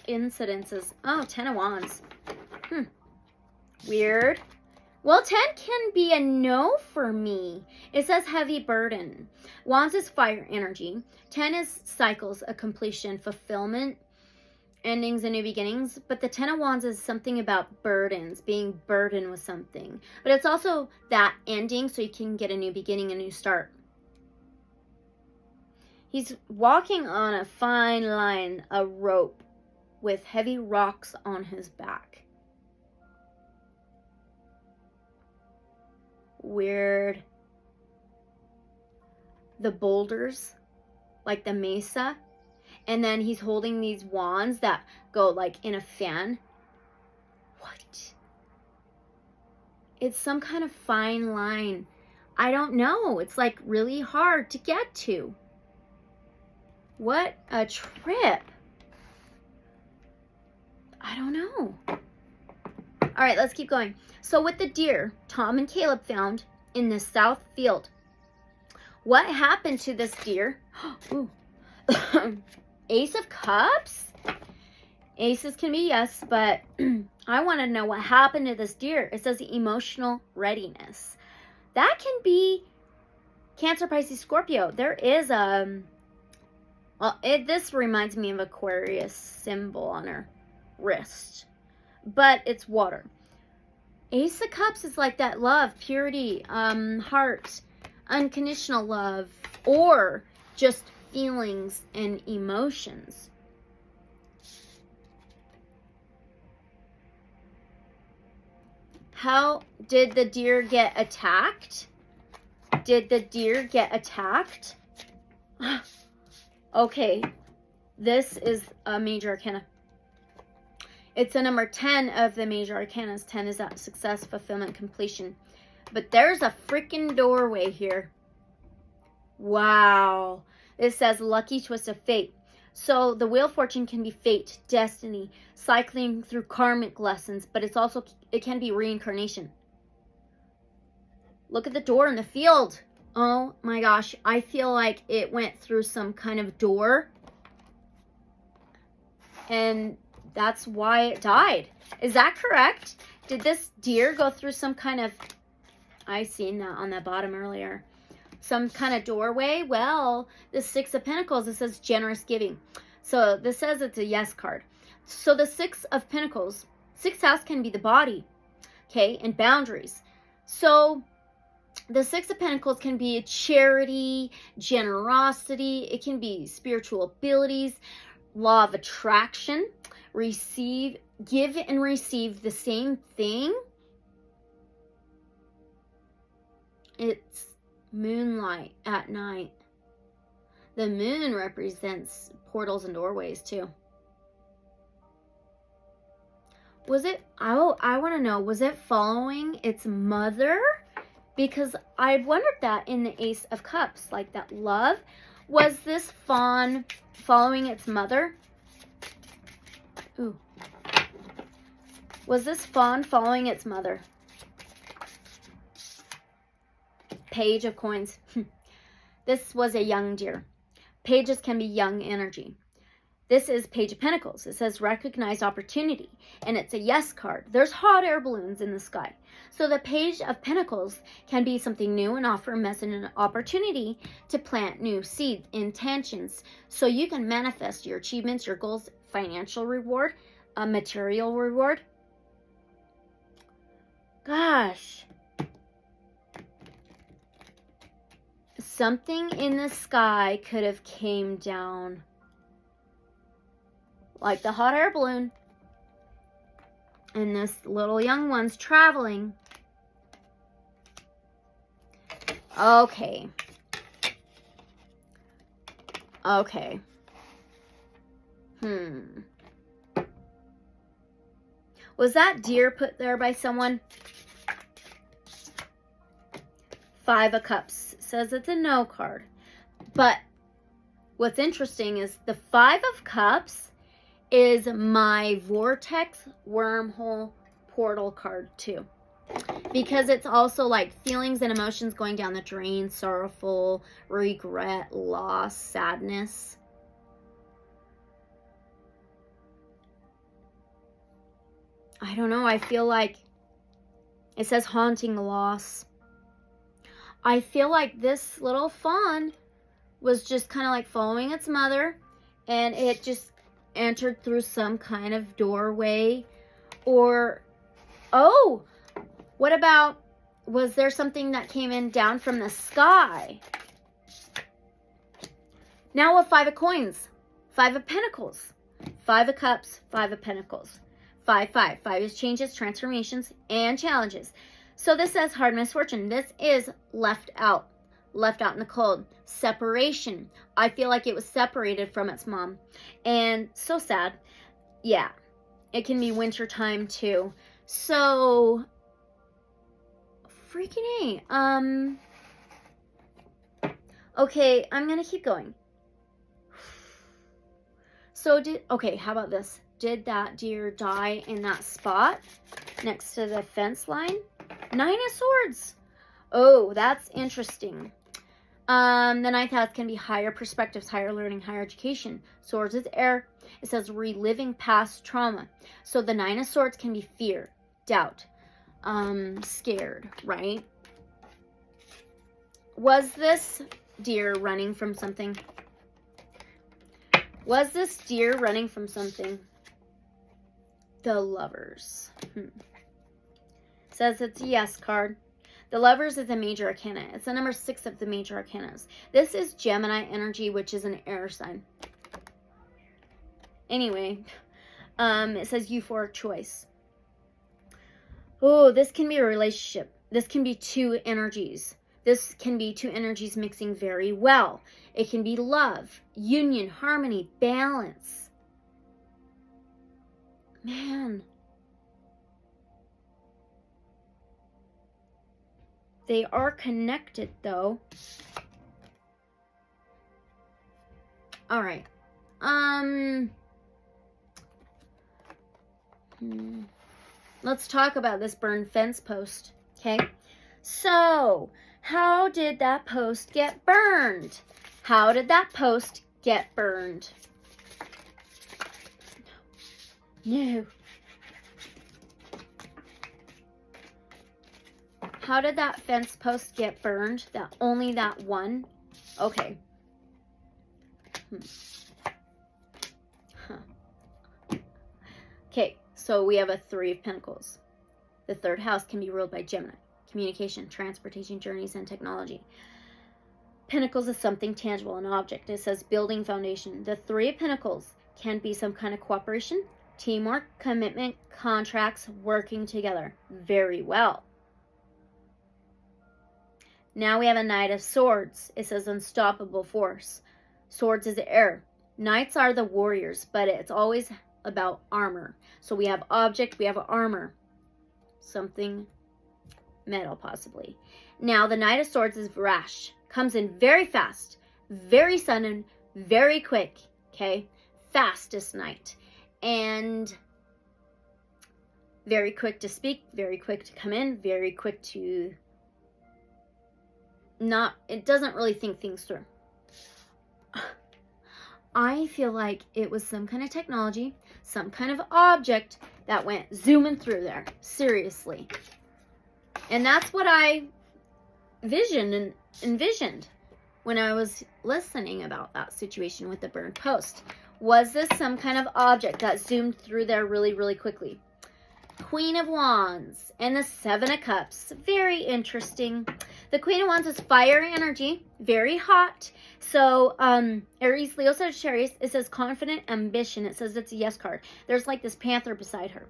incidences. Oh, 10 of Wands. Weird. Well, 10 can be a no for me. It says heavy burden. Wands is fire energy. 10 is cycles, a completion, fulfillment, endings and new beginnings. But the 10 of Wands is something about burdens, being burdened with something. But it's also that ending so you can get a new beginning, a new start. He's walking on a fine line, a rope with heavy rocks on his back. Weird. The boulders, like the mesa, and then he's holding these wands that go like in a fan. What? It's some kind of fine line. I don't know. It's like really hard to get to. What a trip. I don't know. All right, let's keep going. So with the deer Tom and Caleb found in the south field, what happened to this deer? Ooh. Ace of Cups? Aces can be yes, but I want to know what happened to this deer. It says emotional readiness. That can be Cancer, Pisces, Scorpio. There is this reminds me of Aquarius symbol on her wrist, but it's water. Ace of Cups is like that love, purity, heart, unconditional love, or just feelings and emotions. How did the deer get attacked? Did the deer get attacked? Okay, this is a major arcana. It's a number 10 of the major arcanas. 10 is that success, fulfillment, completion. But there's a freaking doorway here. Wow. It says lucky twist of fate. So the Wheel of Fortune can be fate, destiny, cycling through karmic lessons, but it can be reincarnation. Look at the door in the field. Oh my gosh, I feel like it went through some kind of door. And that's why it died. Is that correct? Did this deer go through some kind of... I seen that on the bottom earlier. Some kind of doorway? Well, the Six of Pentacles, it says generous giving. So this says it's a yes card. So the Six of Pentacles, sixth house can be the body, okay, and boundaries. So the Six of Pentacles can be charity, generosity. It can be spiritual abilities, law of attraction, give and receive the same thing. It's moonlight at night. The moon represents portals and doorways too. Was it, I want to know, was it following its mother? Because I wondered that in the Ace of Cups, like that love. Was this fawn following its mother? Ooh. Was this fawn following its mother? Page of Coins. This was a young deer. Pages can be young energy. This is Page of Pentacles. It says recognize opportunity, and it's a yes card. There's hot air balloons in the sky. So the Page of Pentacles can be something new and offer a message and an opportunity to plant new seeds, intentions, so you can manifest your achievements, your goals, financial reward, a material reward. Gosh. Something in the sky could have came down. Like the hot air balloon. And this little young one's traveling. Okay. Okay. Was that deer put there by someone? Five of Cups. Says it's a no card. But what's interesting is the Five of Cups is my vortex wormhole portal card too. because it's also like feelings and emotions going down the drain, sorrowful, regret, loss, sadness. I don't know. I feel like it says haunting loss. I feel like this little fawn was just kind of like following its mother, and it just entered through some kind of doorway. Or, oh, what about, was there something that came in down from the sky? Now a 5 of coins, 5 of pentacles, 5 of cups, 5 of pentacles, 5, 5. 5 is changes, transformations, and challenges. So this says hard misfortune. This is left out in the cold. Separation. I feel like it was separated from its mom. And so sad. Yeah. It can be winter time too. So, freaking A. Okay, I'm going to keep going. So, okay, how about this? Did that deer die in that spot next to the fence line? 9 of Swords. Oh, that's interesting. The 9th house can be higher perspectives, higher learning, higher education. Swords is air. It says reliving past trauma. So the 9 of Swords can be fear, doubt, scared, right? Was this deer running from something? Was this deer running from something? The Lovers. Says it's a yes card. The Lovers is a major arcana. It's the number 6 of the major arcanas. This is Gemini energy, which is an air sign. Anyway, it says euphoric choice. Oh, this can be a relationship. This can be 2 energies. This can be 2 energies mixing very well. It can be love, union, harmony, balance. Man. They are connected, though. All right. Let's talk about this burned fence post, okay? So, how did that post get burned? How did that post get burned? No. How did that fence post get burned? That only that one? Okay. Okay, so we have a 3 of Pentacles. The 3rd house can be ruled by Gemini. Communication, transportation, journeys, and technology. Pentacles is something tangible, an object. It says building foundation. The 3 of Pentacles can be some kind of cooperation, teamwork, commitment, contracts, working together. Very well. Now we have a Knight of Swords. It says unstoppable force. Swords is air. Knights are the warriors, but it's always about armor. So we have object, we have armor. Something metal, possibly. Now the Knight of Swords is rash. Comes in very fast, very sudden, very quick. Okay? Fastest knight. And very quick to speak, very quick to come in, very quick to it doesn't really think things through. I feel like it was some kind of technology, some kind of object that went zooming through there. Seriously. And that's what I envisioned when I was listening about that situation with the burned post. Was this some kind of object that zoomed through there really, really quickly? Queen of Wands and the 7 of Cups. Very interesting. The Queen of Wands is fire energy, very hot. So, Aries, Leo, Sagittarius, it says confident ambition. It says it's a yes card. There's like this panther beside her.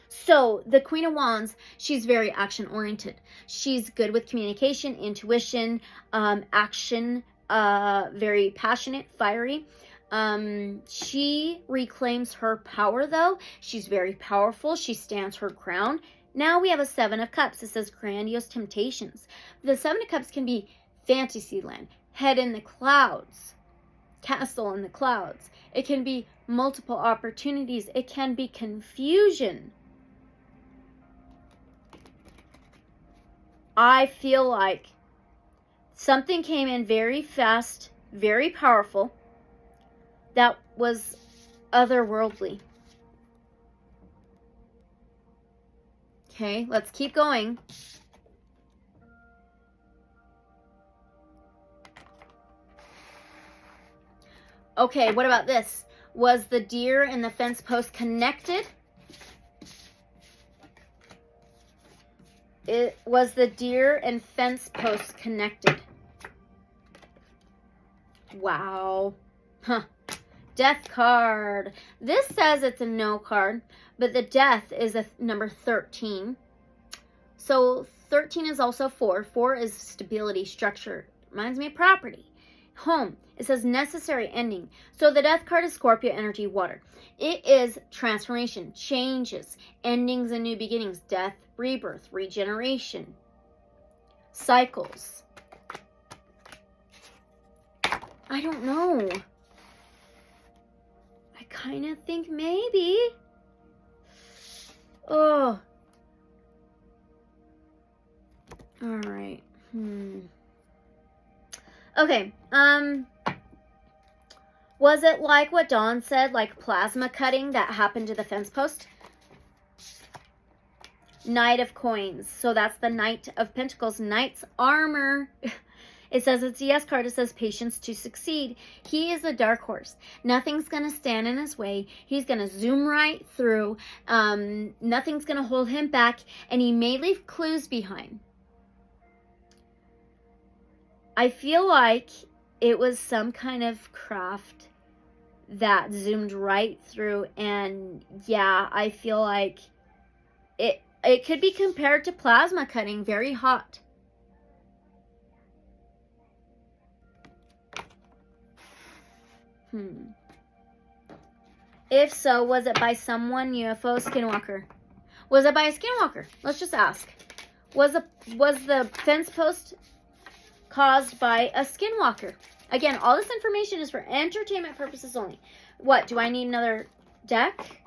So, the Queen of Wands, she's very action-oriented. She's good with communication, intuition, action, very passionate, fiery. She reclaims her power, though. She's very powerful. She stands her ground. Now we have a 7 of Cups. It says grandiose temptations. The 7 of Cups can be fantasy land, head in the clouds, castle in the clouds. It can be multiple opportunities. It can be confusion. I feel like something came in very fast, very powerful, that was otherworldly. Okay, let's keep going. Okay, what about this? Was the deer and the fence post connected? Was the deer and fence post connected? Wow. Huh. Death card. This says it's a no card, but the death is a number 13. So 13 is also 4. 4 is stability, structure. Reminds me of property. Home. It says necessary ending. So the death card is Scorpio energy, water. It is transformation, changes, endings and new beginnings, death, rebirth, regeneration, cycles. I don't know. I kind of think maybe. Oh. All right. Okay. Was it like what Dawn said, like plasma cutting that happened to the fence post? Knight of Coins. So that's the Knight of Pentacles. Knight's armor. It says it's a yes card. It says patience to succeed. He is a dark horse. Nothing's going to stand in his way. He's going to zoom right through. Nothing's going to hold him back. And he may leave clues behind. I feel like it was some kind of craft that zoomed right through. And yeah, I feel like it could be compared to plasma cutting. Very hot. If so, was it by someone, UFO, Skinwalker? Was it by a Skinwalker? Let's just ask. Was the fence post caused by a Skinwalker? Again, all this information is for entertainment purposes only. What, do I need another deck?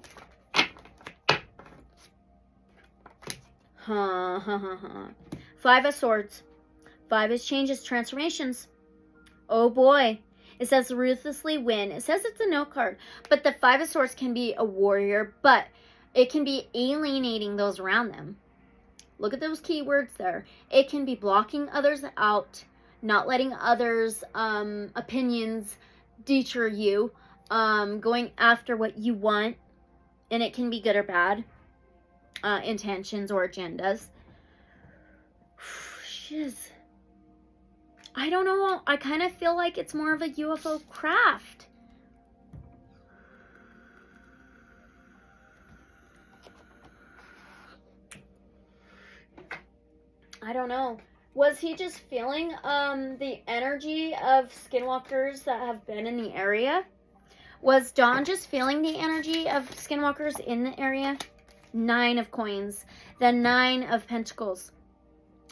Five of Swords. 5 is changes, transformations. Oh boy. It says ruthlessly win. It says it's a no card. But the 5 of Swords can be a warrior, but it can be alienating those around them. Look at those keywords there. It can be blocking others out, not letting others' opinions deter you, going after what you want. And it can be good or bad intentions or agendas. Shiz. I don't know. I kind of feel like it's more of a UFO craft. I don't know. Was he just feeling the energy of Skinwalkers that have been in the area? Was Dawn just feeling the energy of Skinwalkers in the area? 9 of Coins. The 9 of Pentacles.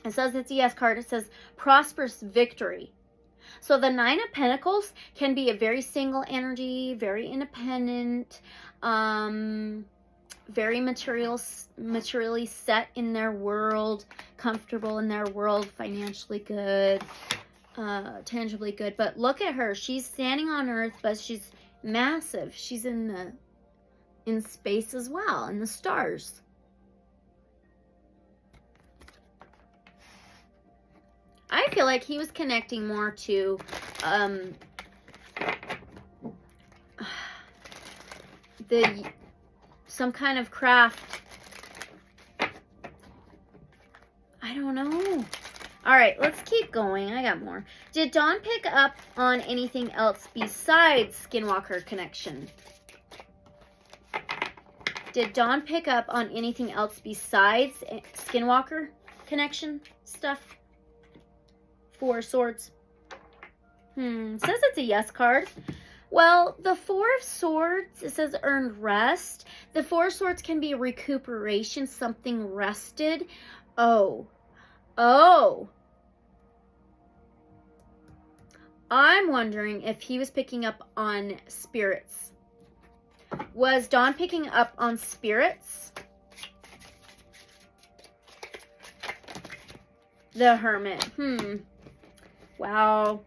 It says it's a yes card. It says prosperous victory. So the 9 of Pentacles can be a very single energy, very independent, very materially set in their world, comfortable in their world, financially good, tangibly good. But look at her. She's standing on Earth, but she's massive. She's in space as well, in the stars. I feel like he was connecting more to some kind of craft. I don't know. All right, let's keep going. I got more. Did Dawn pick up on anything else besides Skinwalker connection? Did Dawn pick up on anything else besides Skinwalker connection stuff? 4 of Swords. Says it's a yes card. Well, the 4 of Swords, it says earned rest. The 4 of Swords can be recuperation, something rested. Oh. I'm wondering if he was picking up on spirits. Was Dawn picking up on spirits? The Hermit. Wow.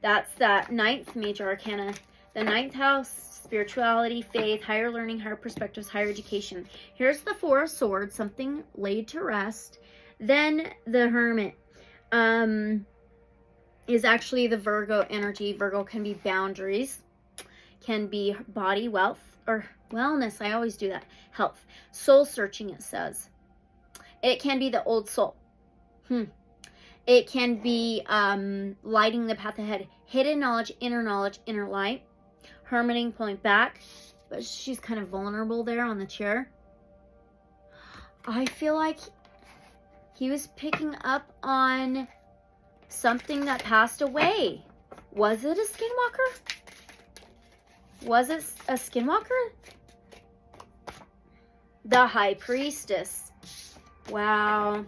That's that 9th major arcana. The 9th house, spirituality, faith, higher learning, higher perspectives, higher education. Here's the 4 of Swords, something laid to rest. Then the Hermit is actually the Virgo energy. Virgo can be boundaries, can be body, wealth, or wellness. I always do that. Health. Soul searching, it says. It can be the old soul. It can be lighting the path ahead. Hidden knowledge, inner light. Hermiting, pulling back. But she's kind of vulnerable there on the chair. I feel like he was picking up on something that passed away. Was it a Skinwalker? Was it a Skinwalker? The High Priestess. Wow.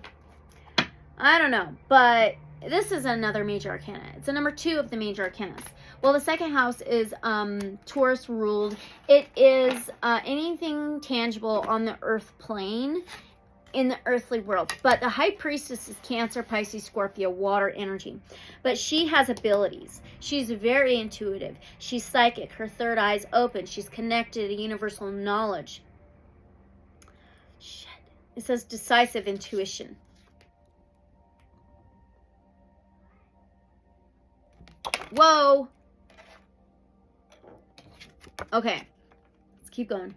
I don't know, but this is another major arcana. It's a number 2 of the major arcanas. Well, the 2nd house is Taurus ruled. It is anything tangible on the earth plane in the earthly world. But the High Priestess is Cancer, Pisces, Scorpio, water energy. But she has abilities. She's very intuitive. She's psychic. Her third eye's open. She's connected to universal knowledge. Shit. It says decisive intuition. Whoa. Okay. Let's keep going.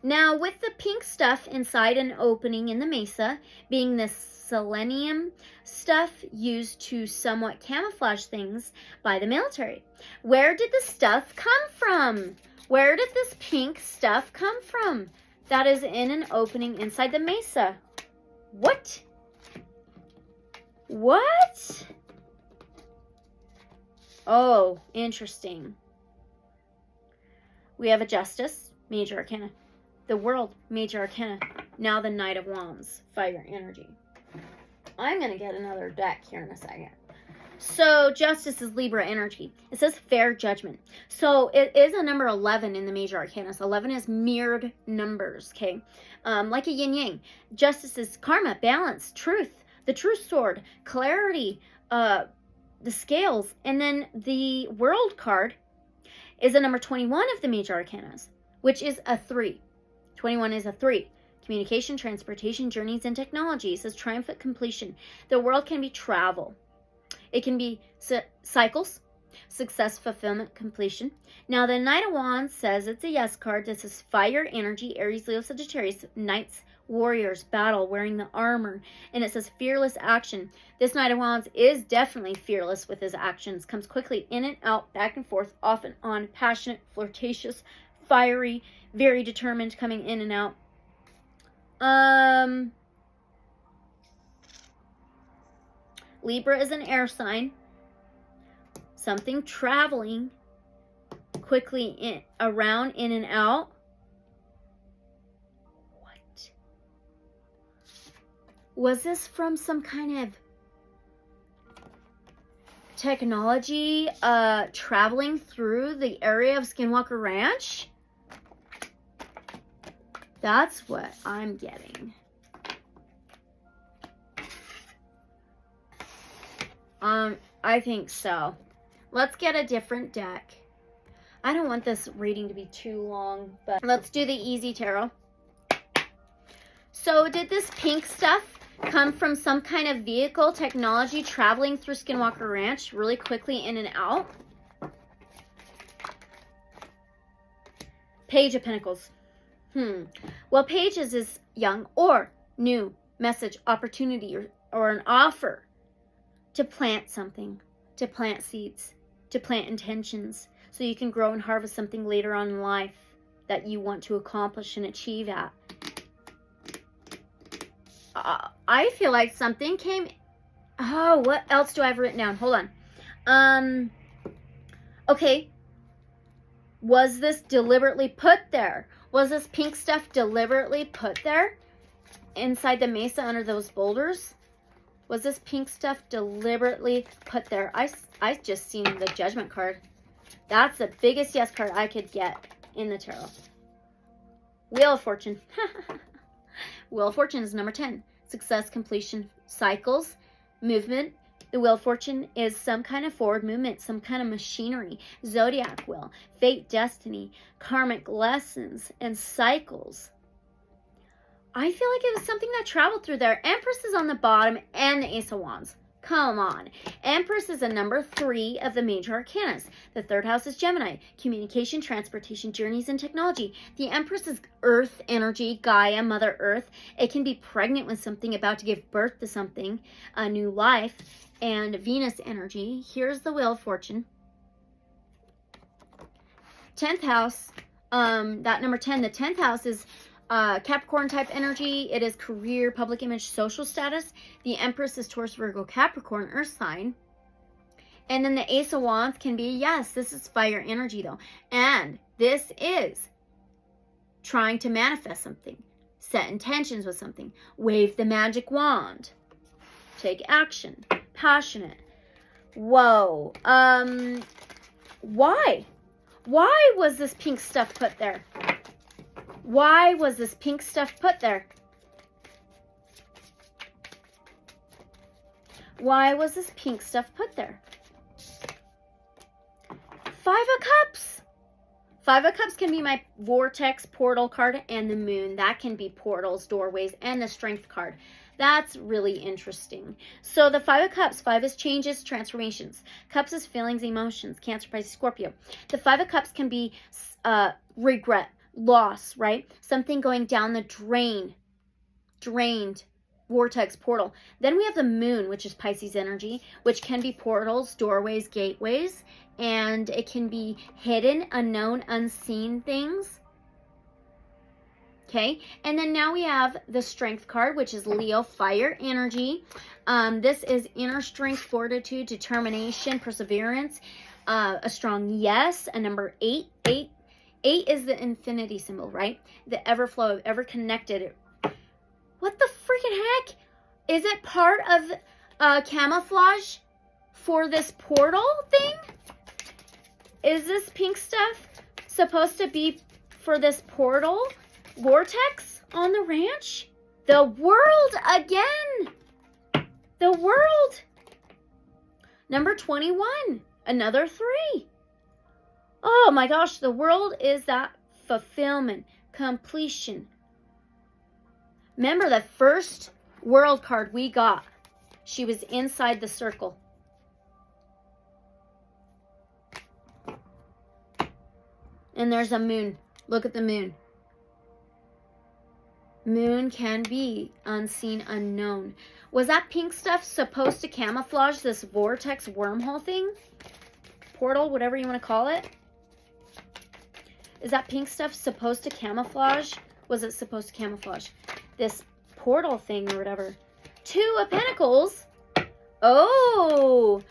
Now, with the pink stuff inside an opening in the mesa, being the selenium stuff used to somewhat camouflage things by the military. Where did the stuff come from? Where did this pink stuff come from? That is in an opening inside the mesa. What? What? Oh, interesting. We have a Justice, major arcana. The World, major arcana. Now the Knight of Wands, fire energy. I'm going to get another deck here in a second. So Justice is Libra energy. It says fair judgment. So it is a number 11 in the major arcana. So 11 is mirrored numbers, okay? Like a yin yang. Justice is karma, balance, truth, the truth sword, clarity, the scales. And then the World card is a number 21 of the major arcanas, which is a 3. 21 is a 3. Communication, transportation, journeys, and technology. It says triumphant completion. The world can be travel. It can be cycles, success, fulfillment, completion. Now, the Knight of Wands says it's a yes card. This is fire energy, Aries, Leo, Sagittarius, knights, warriors, battle, wearing the armor. And it says fearless action. This Knight of Wands is definitely fearless with his actions. Comes quickly in and out, back and forth, off and on, passionate, flirtatious, fiery, very determined, coming in and out. Libra is an air sign. Something traveling quickly around, in and out. What? Was this from some kind of technology traveling through the area of Skinwalker Ranch? That's what I'm getting. I think so. Let's get a different deck. I don't want this reading to be too long, but let's do the easy tarot. So did this pink stuff come from some kind of vehicle technology traveling through Skinwalker Ranch really quickly in and out? Page of Pentacles. Well, Pages is young or new, message, opportunity, or an offer to plant something, to plant seeds, to plant intentions, so you can grow and harvest something later on in life that you want to accomplish and achieve at. I feel like something came... Oh, what else do I have written down? Hold on. Okay. Was this deliberately put there? Was this pink stuff deliberately put there? Inside the mesa under those boulders? Was this pink stuff deliberately put there? I just seen the Judgment card. That's the biggest yes card I could get in the tarot. Wheel of Fortune. Wheel of Fortune is number 10. success, completion, cycles, movement. The Wheel of Fortune is some kind of forward movement, some kind of machinery, zodiac wheel, fate, destiny, karmic lessons, and cycles. I feel like it was something that traveled through there. Empress is on the bottom and the Ace of Wands. Come on. Empress is a number 3 of the major arcanas. The 3rd house is Gemini. Communication, transportation, journeys, and technology. The Empress is Earth energy, Gaia, Mother Earth. It can be pregnant with something, about to give birth to something, a new life. And Venus energy. Here's the Wheel of Fortune. 10th house, that number 10, the 10th house is Capricorn type energy. It is career, public image, social status. The Empress is Taurus, Virgo, Capricorn, Earth sign. And then the Ace of Wands can be, yes, this is fire energy though. And this is trying to manifest something, set intentions with something, wave the magic wand, take action, passionate. Whoa. Why? Why was this pink stuff put there? Why was this pink stuff put there? Why was this pink stuff put there? 5 of Cups. 5 of Cups can be my vortex portal card, and the moon. That can be portals, doorways, and the strength card. That's really interesting. So the 5 of Cups, 5 is changes, transformations. Cups is feelings, emotions, Cancer, Pisces, Scorpio. The 5 of Cups can be regret, loss, right? Something going down the drain, drained, vortex, portal. Then we have the moon, which is Pisces energy, which can be portals, doorways, gateways, and it can be hidden, unknown, unseen things. Okay, and then now we have the strength card, which is Leo, fire energy. This is inner strength, fortitude, determination, perseverance, a strong yes, a number 8. 8 is the infinity symbol, right? The ever flow, ever connected. What the freaking heck? Is it part of camouflage for this portal thing? Is this pink stuff supposed to be for this portal vortex on the ranch? The world again. The world. Number 21. Another 3. Oh my gosh, the world is that fulfillment, completion. Remember the first world card we got? She was inside the circle. And there's a moon. Look at the moon. Moon can be unseen, unknown. Was that pink stuff supposed to camouflage this vortex wormhole thing? Portal, whatever you want to call it? Is that pink stuff supposed to camouflage? Was it supposed to camouflage this portal thing or whatever? 2 of Pentacles. Oh!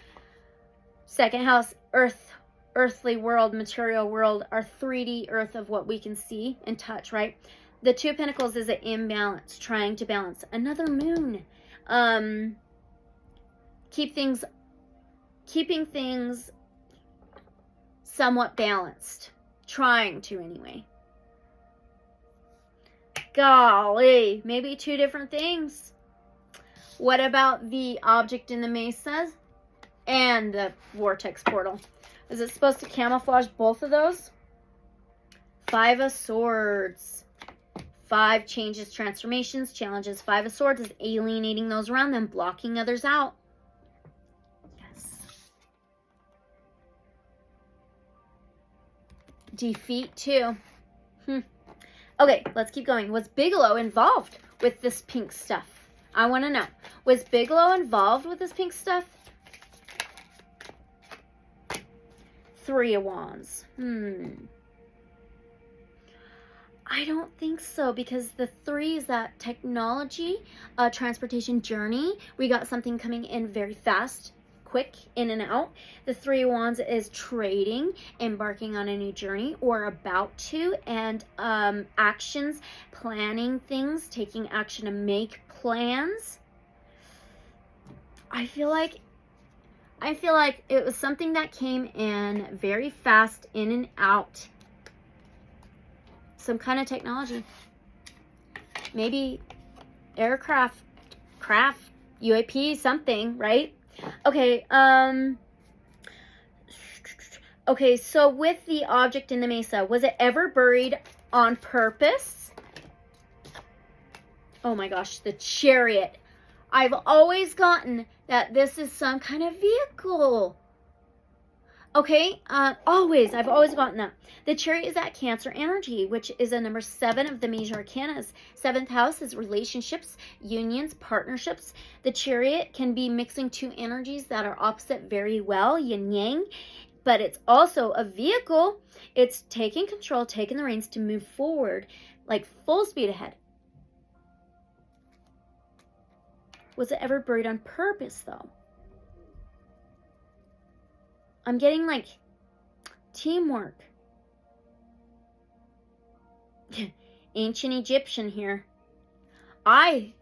2nd house, earth, earthly world, material world, our 3D earth of what we can see and touch, right? The 2 of Pentacles is an imbalance, trying to balance. Another moon. Keeping things somewhat balanced. Trying to, anyway. Golly, maybe 2 different things. What about the object in the mesa and the vortex portal? Is it supposed to camouflage both of those? 5 of Swords. 5 changes, transformations, challenges. 5 of Swords is alienating those around them, blocking others out. Defeat 2. Okay, let's keep going. Was Bigelow involved with this pink stuff? I want to know. Was Bigelow involved with this pink stuff? 3 of Wands. I don't think so, because the 3 is that technology, transportation journey. We got something coming in very fast, quick, in and out. The 3 of Wands is trading, embarking on a new journey, or about to, and actions, planning things, taking action to make plans. I feel like it was something that came in very fast, in and out. Some kind of technology. Maybe aircraft craft, UAP, something, right? Okay, okay, so with the object in the mesa, was it ever buried on purpose? Oh my gosh, the Chariot. I've always gotten that this is some kind of vehicle. Okay, I've always gotten that. The Chariot is that Cancer energy, which is a number 7 of the major arcanas. 7th house is relationships, unions, partnerships. The Chariot can be mixing 2 energies that are opposite very well, yin yang, but it's also a vehicle. It's taking control, taking the reins to move forward, like full speed ahead. Was it ever buried on purpose, though? I'm getting, like, teamwork. Ancient Egyptian here. I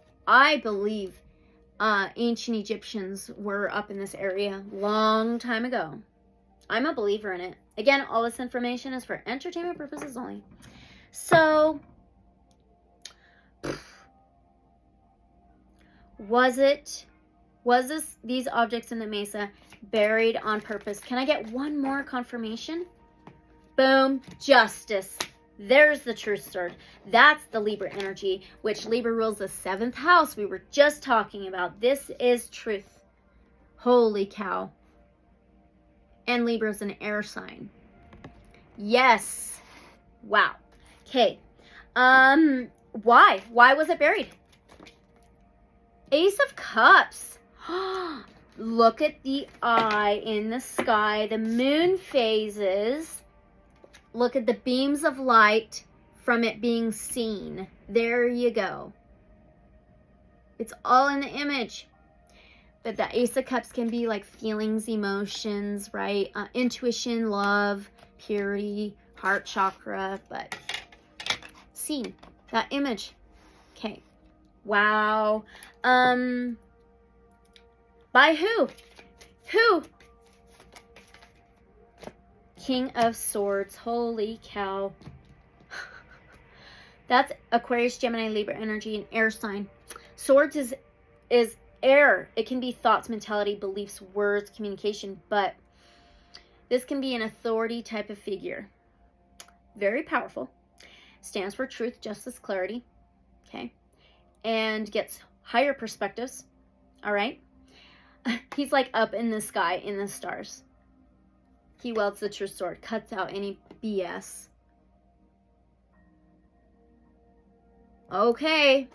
believe ancient Egyptians were up in this area long time ago. I'm a believer in it. Again, all this information is for entertainment purposes only. So, was these objects in the mesa buried on purpose? Can I get one more confirmation? Boom, Justice. There's the Truth sword. That's the Libra energy, which Libra rules the 7th house we were just talking about. This is truth. Holy cow. And Libra's an air sign. Yes. Wow. Okay. Why? Why was it buried? Ace of Cups. Look at the eye in the sky. The moon phases. Look at the beams of light from it being seen. There you go. It's all in the image. But the Ace of Cups can be like feelings, emotions, right? Intuition, love, purity, heart chakra. But seen. That image. Okay. Wow. By who? Who? King of Swords. Holy cow. That's Aquarius, Gemini, Libra energy, and air sign. Swords is air. It can be thoughts, mentality, beliefs, words, communication, but this can be an authority type of figure. Very powerful. Stands for truth, justice, clarity. Okay. And gets higher perspectives. All right. He's like up in the sky, in the stars. He wields the Truth sword, cuts out any BS. Okay.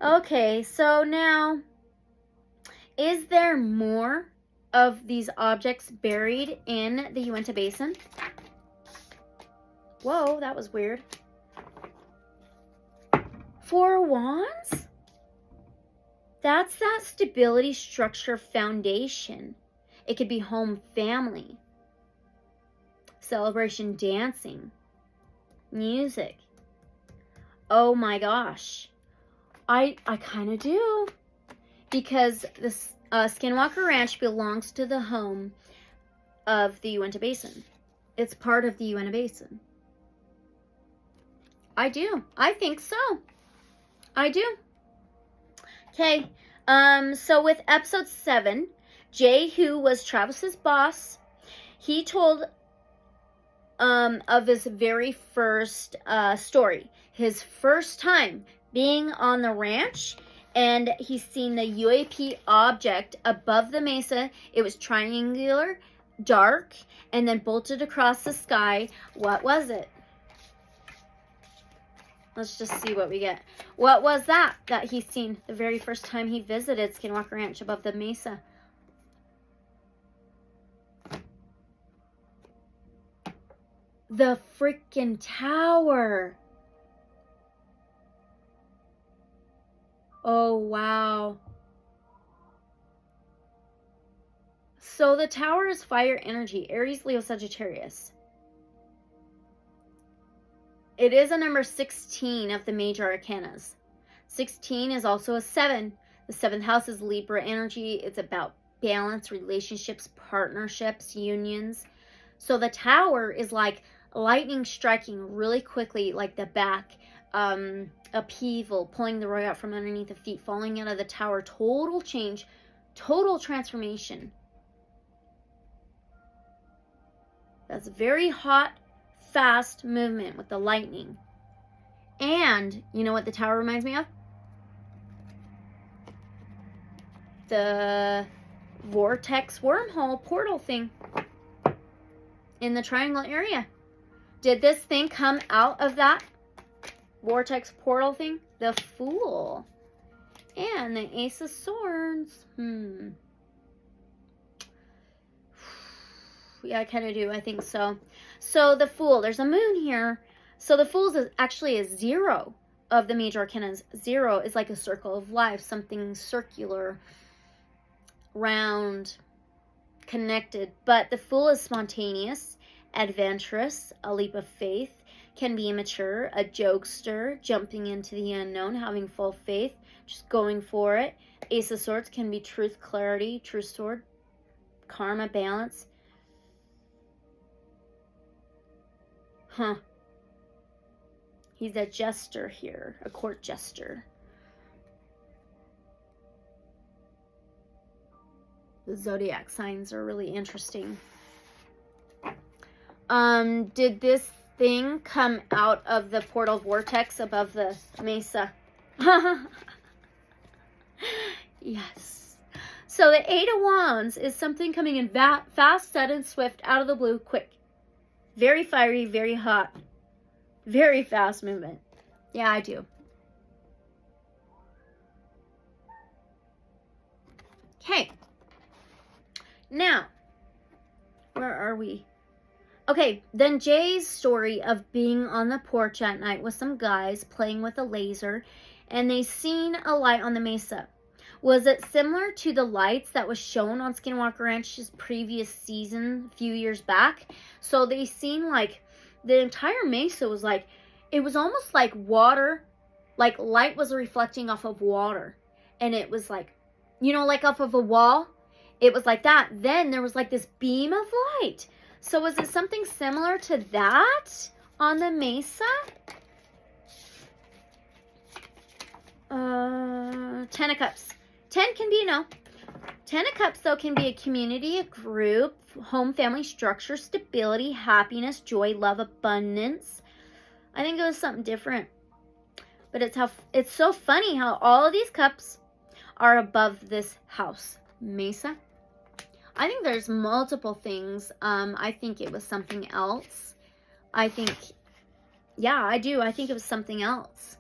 Okay, so now, is there more of these objects buried in the Uinta Basin? Whoa, that was weird. 4 Wands? That's that stability, structure, foundation. It could be home, family, celebration, dancing, music. Oh my gosh. I kind of do. Because this Skinwalker Ranch belongs to the home of the Uinta Basin. It's part of the Uinta Basin. I do. I think so. I do. Okay. So with episode 7, Jay, who was Travis's boss, he told of his very first story. His first time being on the ranch, and he's seen the UAP object above the mesa. It was triangular, dark, and then bolted across the sky. What was it? Let's just see what we get. What was that he's seen the very first time he visited Skinwalker Ranch above the mesa? The freaking tower. Oh, wow. So the tower is fire energy. Aries, Leo, Sagittarius. It is a number 16 of the major arcanas. 16 is also a 7. The 7th house is Libra energy. It's about balance, relationships, partnerships, unions. So the tower is like lightning striking really quickly, like the back. upheaval, pulling the rug out from underneath the feet, falling out of the tower, total change, total transformation. That's very hot, fast movement with the lightning. And you know what the tower reminds me of? The vortex wormhole portal thing in the triangle area. Did this thing come out of that vortex portal thing? The Fool. And the Ace of Swords. Yeah, I kind of do. I think so. So the Fool, there's a moon here. So the Fool is actually a 0 of the major arcanas. 0 is like a circle of life, something circular, round, connected. But the Fool is spontaneous, adventurous, a leap of faith, can be immature, a jokester, jumping into the unknown, having full faith, just going for it. Ace of Swords can be truth, clarity, true sword, karma, balance. He's a jester here, a court jester. The zodiac signs are really interesting. Did this thing come out of the portal vortex above the mesa? Yes. So the Eight of Wands is something coming in fast, sudden, swift, out of the blue, quick. Very fiery, very hot. Very fast movement. Yeah, I do. Okay. Now, where are we? Okay, then Jay's story of being on the porch at night with some guys playing with a laser, and they seen a light on the mesa. Was it similar to the lights that was shown on Skinwalker Ranch's previous season a few years back? So they seen like the entire mesa was like, it was almost like water, like light was reflecting off of water. And it was like, you know, like off of a wall. It was like that. Then there was like this beam of light. So was it something similar to that on the mesa? 10 of Cups. 10 can be, 10 of Cups, though, can be a community, a group, home, family, structure, stability, happiness, joy, love, abundance. I think it was something different. But it's so funny how all of these cups are above this house. Mesa. I think there's multiple things. I think it was something else. I think, yeah, I do. I think it was something else.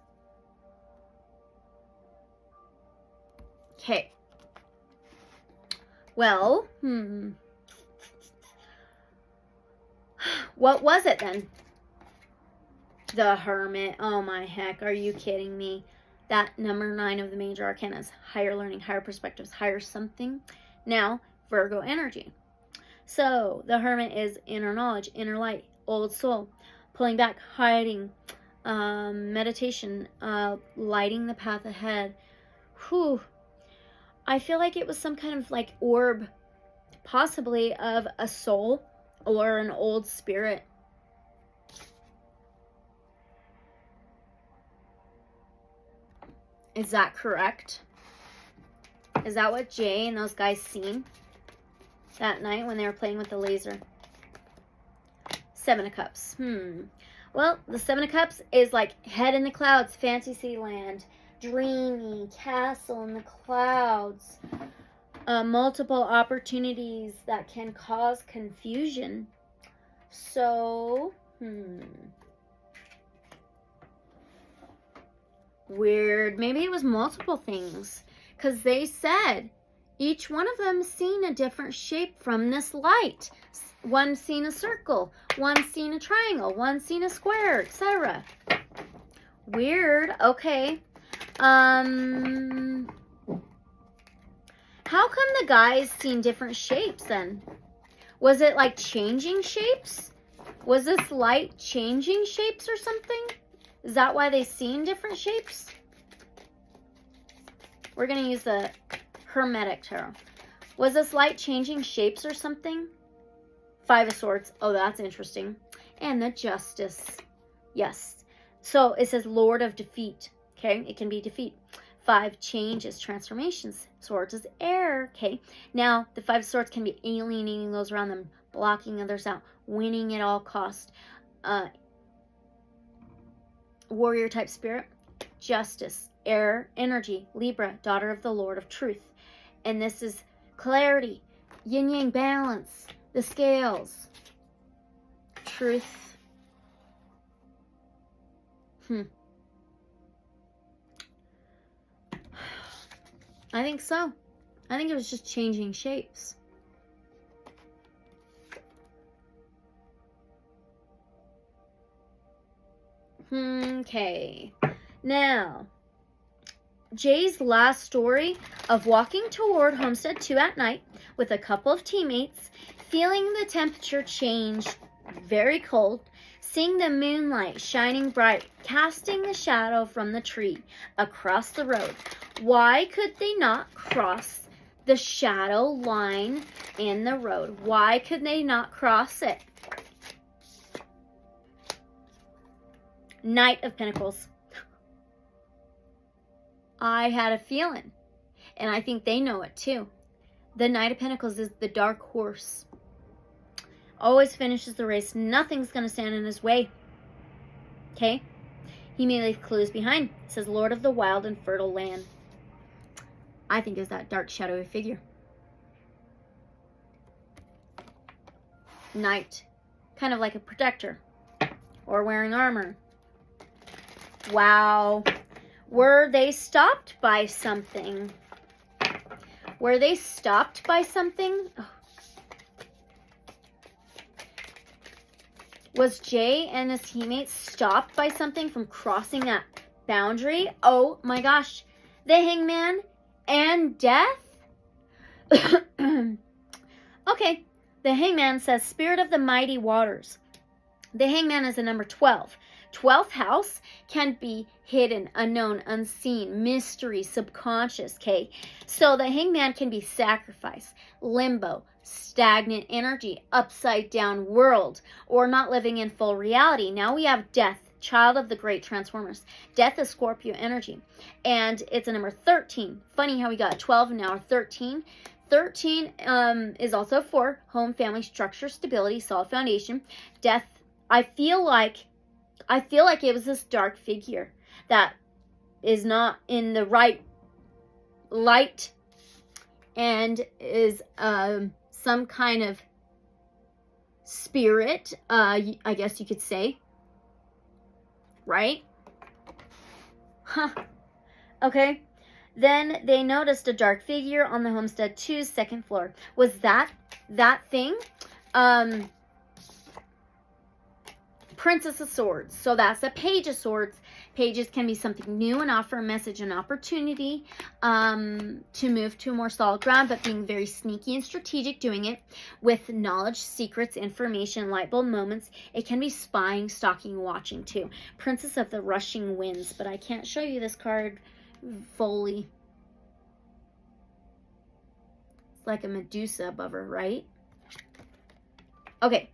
Okay. Well, what was it then? The Hermit. Oh my heck, are you kidding me? That number 9 of the major arcanas. Higher learning, higher perspectives, higher something. Now, Virgo energy. So, the Hermit is inner knowledge, inner light, old soul, pulling back, hiding, meditation, lighting the path ahead. Whew. I feel like it was some kind of like orb, possibly of a soul or an old spirit. Is that correct? Is that what Jay and those guys seen that night when they were playing with the laser? 7 of Cups. Well, the 7 of Cups is like head in the clouds, fantasy land, dreamy, castle in the clouds, multiple opportunities that can cause confusion. So, weird. Maybe it was multiple things. Because they said each one of them seen a different shape from this light. One seen a circle, one seen a triangle, one seen a square, etc. Weird. Okay. How come the guys seen different shapes then? Was it like changing shapes? Was this light changing shapes or something? Is that why they seen different shapes? We're going to use the Hermetic Tarot. Was this light changing shapes or something? 5 of Swords. Oh, that's interesting. And the Justice. Yes. So it says Lord of Defeat. Okay, it can be defeat. 5, change is transformations. Swords is air. Okay, now the 5 swords can be alienating those around them, blocking others out, winning at all cost. Warrior type spirit, justice, air, energy, Libra, daughter of the Lord of truth. And this is clarity, yin yang balance, the scales, truth. I think so. I think it was just changing shapes. Okay. Now, Jay's last story of walking toward Homestead 2 at night with a couple of teammates, feeling the temperature change very cold, seeing the moonlight shining bright, casting the shadow from the tree across the road. Why could they not cross the shadow line in the road? Why could they not cross it? Knight of Pentacles. I had a feeling, and I think they know it too. The Knight of Pentacles is the dark horse. Always finishes the race. Nothing's going to stand in his way. Okay? He may leave clues behind. It says Lord of the wild and fertile land. I think is that dark shadowy figure. Knight. Kind of like a protector. Or wearing armor. Wow. Were they stopped by something? Were they stopped by something? Oh. Was Jay and his teammates stopped by something from crossing that boundary? Oh my gosh. The Hangman and Death? Okay. The Hangman says, Spirit of the Mighty Waters. The Hangman is the number 12. 12th house can be hidden, unknown, unseen, mystery, subconscious, okay? So the Hangman can be sacrifice, limbo, stagnant energy, upside down world, or not living in full reality. Now we have Death, child of the great transformers. Death is Scorpio energy, and it's a number 13. Funny how we got 12 and now 13. 13 is also for home, family, structure, stability, solid foundation. Death, I feel like it was this dark figure that is not in the right light and is some kind of spirit, I guess you could say. Right? Huh. Okay. Then they noticed a dark figure on the Homestead 2's second floor. Was that thing? Princess of Swords. So that's a Page of Swords. Pages can be something new and offer a message and opportunity to move to a more solid ground, but being very sneaky and strategic, doing it with knowledge, secrets, information, light bulb moments. It can be spying, stalking, watching too. Princess of the Rushing Winds, but I can't show you this card fully. It's like a Medusa above her, right? Okay.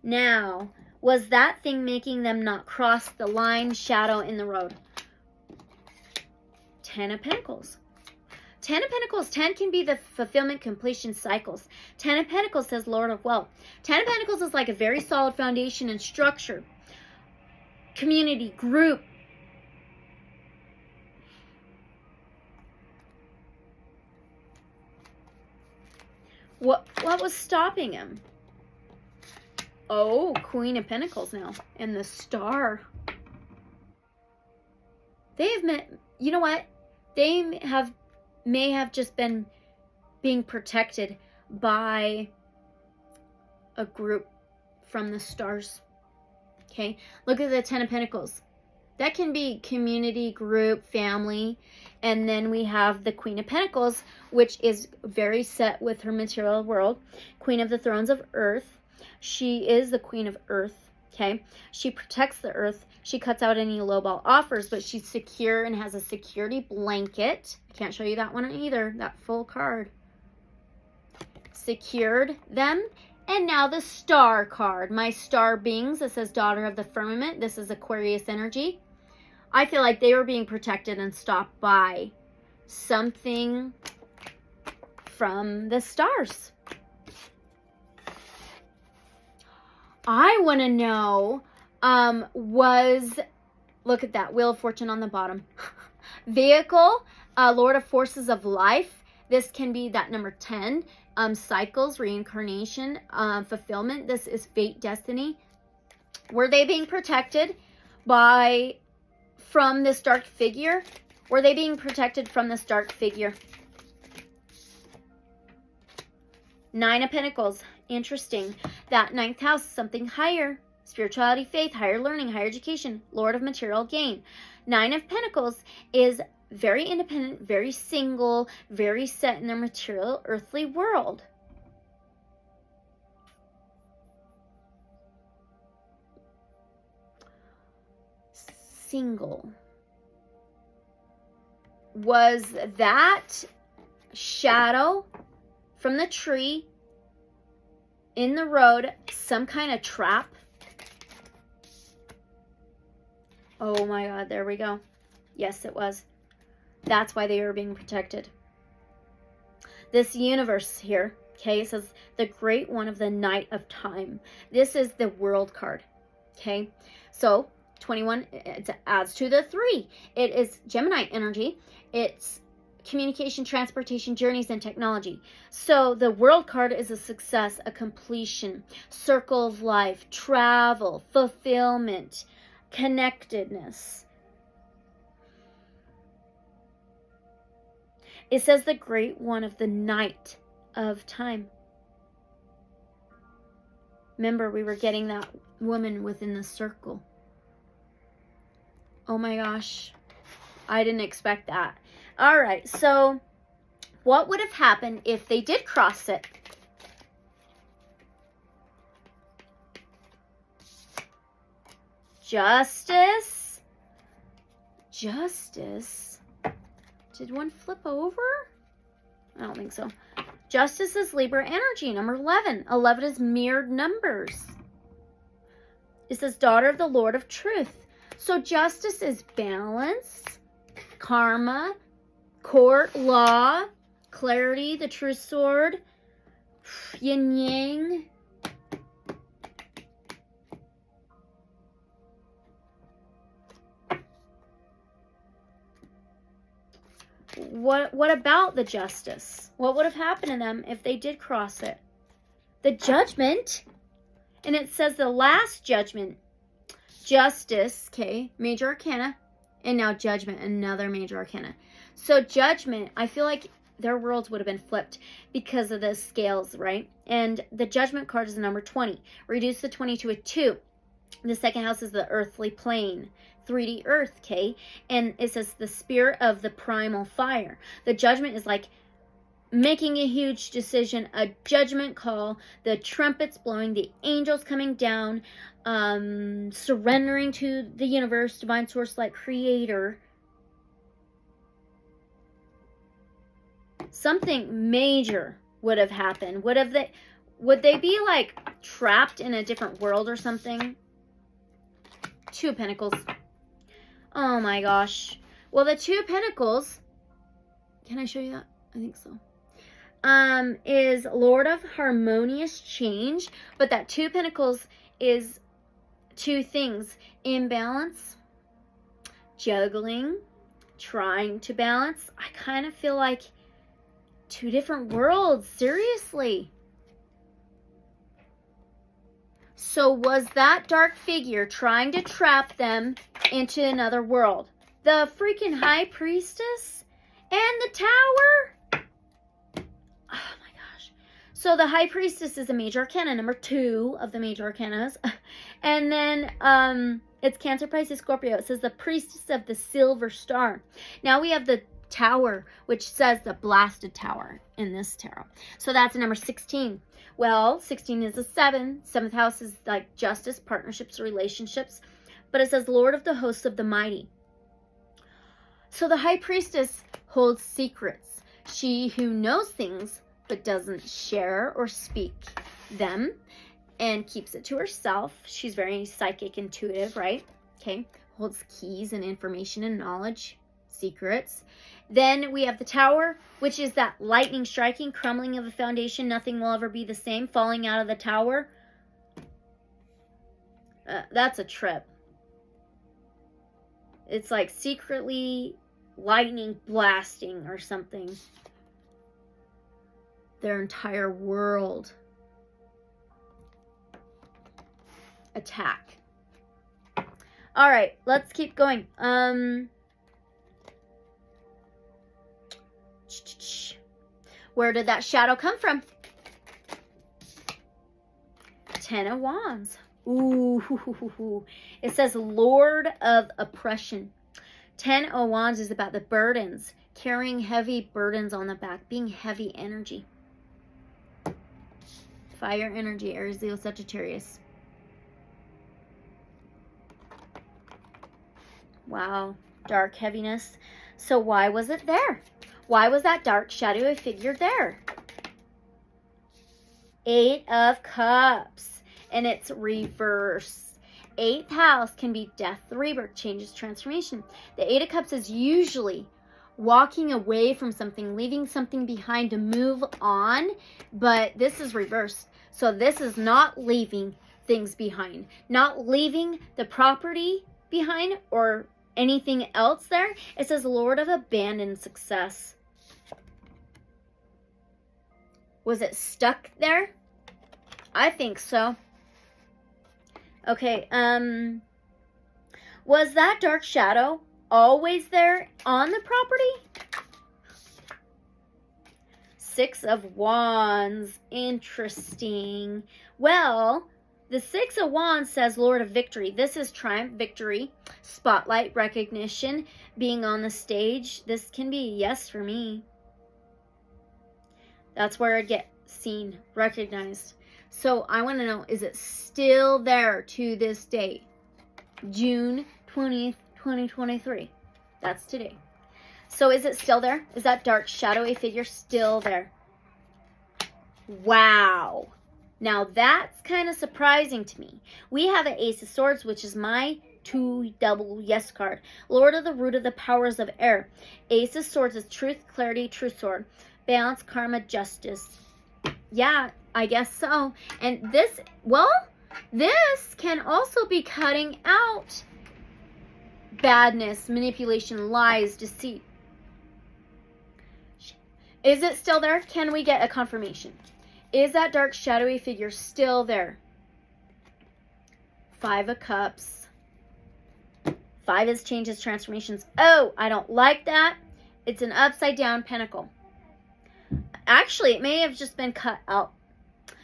Now, was that thing making them not cross the line, shadow in the road? 10 of Pentacles. 10 of Pentacles. 10 can be the fulfillment, completion cycles. 10 of Pentacles says Lord of Wealth. 10 of Pentacles is like a very solid foundation and structure. Community, group. What was stopping him? Oh, Queen of Pentacles now. And the Star. They have met, you know what? They may have just been being protected by a group from the stars. Okay? Look at the 10 of Pentacles. That can be community, group, family. And then we have the Queen of Pentacles, which is very set with her material world. Queen of the Thrones of Earth. She is the Queen of Earth, okay? She protects the earth. She cuts out any lowball offers, but she's secure and has a security blanket. I can't show you that one either, that full card. Secured them. And now the Star card. My star beings, it says Daughter of the Firmament. This is Aquarius energy. I feel like they were being protected and stopped by something from the stars. I want to know, look at that, Wheel of Fortune on the bottom. Vehicle, Lord of Forces of Life. This can be that number 10. Cycles, reincarnation, fulfillment. This is fate, destiny. Were they being protected from this dark figure? Were they being protected from this dark figure? 9 of Pentacles. Interesting. That 9th house, something higher. Spirituality, faith, higher learning, higher education. Lord of material gain. 9 of Pentacles is very independent, very single, very set in their material, earthly world. Single. Was that shadow from the tree in the road some kind of trap? Oh my God, there we go. Yes, it was. That's why they were being protected. This universe here, okay, it says the great one of the night of time. This is the world card, okay? So 21, it adds to the 3. It is Gemini energy. It's communication, transportation, journeys, and technology. So the world card is a success, a completion, circle of life, travel, fulfillment, connectedness. It says the great one of the night of time. Remember, we were getting that woman within the circle. Oh my gosh. I didn't expect that. All right, so what would have happened if they did cross it? Justice. Justice. Did one flip over? I don't think so. Justice is Libra energy, number 11. 11 is mirrored numbers. It says daughter of the Lord of Truth. So justice is balance, karma, court, law, clarity, the true sword, yin yang. What about the justice? What would have happened to them if they did cross it? The judgment, and it says the last judgment. Justice, okay, major arcana, and now judgment, another major arcana. So judgment, I feel like their worlds would have been flipped because of the scales, right? And the judgment card is number 20. Reduce the 20 to a 2. The second house is the earthly plane, 3D earth, okay? And it says the spirit of the primal fire. The judgment is like making a huge decision, a judgment call, the trumpets blowing, the angels coming down, surrendering to the universe, divine source, like creator. Something major would have happened. Would they be like trapped in a different world or something? 2 of Pentacles. Oh my gosh. Well, the 2 of Pentacles, can I show you that? I think so. Is Lord of harmonious change, but that 2 of Pentacles is 2 things: imbalance, juggling, trying to balance. I kind of feel like 2 different worlds, seriously. So was that dark figure trying to trap them into another world? The freaking high priestess and the tower? Oh my gosh. So the high priestess is a major arcana, number 2 of the major arcanas. And then it's Cancer, Pisces, Scorpio. It says the priestess of the silver star. Now we have the tower, which says the blasted tower in this tarot. So that's number 16. Well, 16 is a 7. 7th house is like justice, partnerships, relationships. But it says Lord of the hosts of the mighty. So the high priestess holds secrets. She who knows things but doesn't share or speak them and keeps it to herself. She's very psychic, intuitive, right? Okay. holds keys and information and knowledge, secrets. Then we have the Tower, which is that lightning striking, crumbling of a foundation. Nothing will ever be the same. Falling out of the tower. That's a trip. It's like secretly lightning blasting or something. Their entire world. Attack. All right, let's keep going. Where did that shadow come from? 10 of Wands. Ooh, it says Lord of Oppression. 10 of Wands is about the burdens, carrying heavy burdens on the back, being heavy energy. Fire energy, Aries, Leo, Sagittarius. Wow, dark heaviness. So why was it there? Why was that dark shadowy figure there? 8 of Cups, and it's reverse. 8th house can be death, rebirth, changes, transformation. The 8 of Cups is usually walking away from something, leaving something behind to move on, but this is reversed. So this is not leaving things behind, not leaving the property behind or anything else there. It says Lord of Abandoned Success. Was it stuck there? I think so. Okay, was that dark shadow always there on the property? 6 of Wands. Interesting. Well, the 6 of Wands says Lord of Victory. This is triumph, victory, spotlight, recognition, being on the stage. This can be a yes for me. That's where I'd get seen, recognized. So I want to know, is it still there to this day? June 20th, 2023. That's today. So is it still there? Is that dark shadowy figure still there? Wow. Now that's kind of surprising to me. We have an Ace of Swords, which is my 2 double yes card. Lord of the Root of the Powers of Air. Ace of Swords is truth, clarity, true sword. Balance, karma, justice. Yeah, I guess so. And this, well, this can also be cutting out badness, manipulation, lies, deceit. Is it still there? Can we get a confirmation? Is that dark shadowy figure still there? 5 of Cups. 5 is changes, transformations. Oh, I don't like that. It's an upside down pentacle. Actually, it may have just been cut out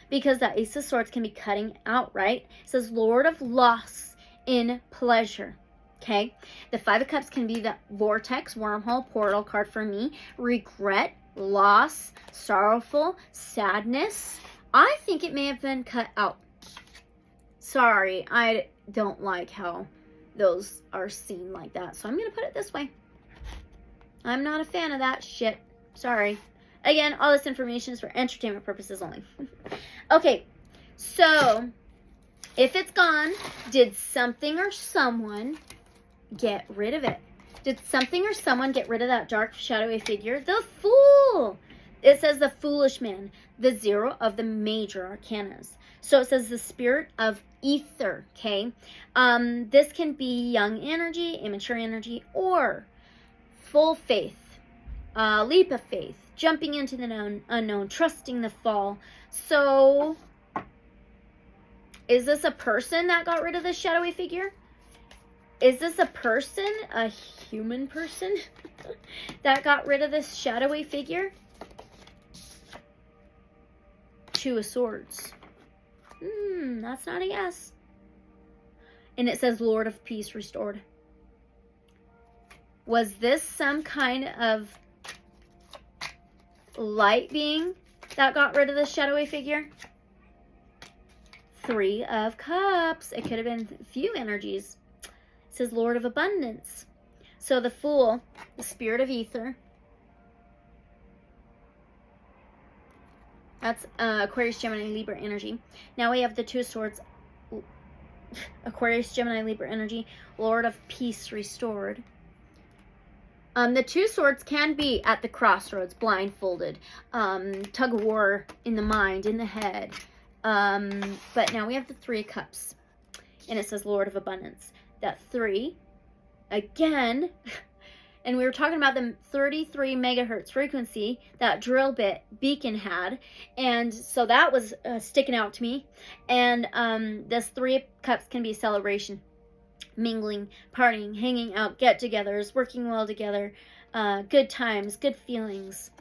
because that Ace of Swords can be cutting out, right? It says Lord of Loss in Pleasure. Okay. The 5 of Cups can be the vortex, wormhole, portal card for me. Regret, loss, sorrowful, sadness. I think it may have been cut out. Sorry, I don't like how those are seen like that. So I'm going to put it this way. I'm not a fan of that shit. Sorry. Again, all this information is for entertainment purposes only. Okay, so if it's gone, did something or someone get rid of it? Did something or someone get rid of that dark, shadowy figure? The Fool! It says the Foolish Man, the 0 of the major arcanas. So it says the spirit of ether, okay? This can be young energy, immature energy, or full faith, leap of faith, jumping into the unknown, trusting the fall. So, is this a person that got rid of this shadowy figure? Is this a person, a human person, that got rid of this shadowy figure? 2 of Swords. That's not a yes. And it says Lord of Peace restored. Was this some kind of light being that got rid of the shadowy figure? 3 of Cups. It could have been a few energies. It says Lord of Abundance. So the Fool, the spirit of ether. That's Aquarius, Gemini, Libra energy. Now we have the 2 of Swords. Aquarius, Gemini, Libra energy. Lord of Peace restored. The Two Swords can be at the crossroads, blindfolded, tug of war in the mind, in the head. But now we have the Three of Cups, and it says Lord of Abundance. That 3, again, and we were talking about the 33 megahertz frequency that drill bit beacon had, and so that was sticking out to me. And this 3 of Cups can be a celebration. Mingling, partying, hanging out, get-togethers, working well together, good times, good feelings.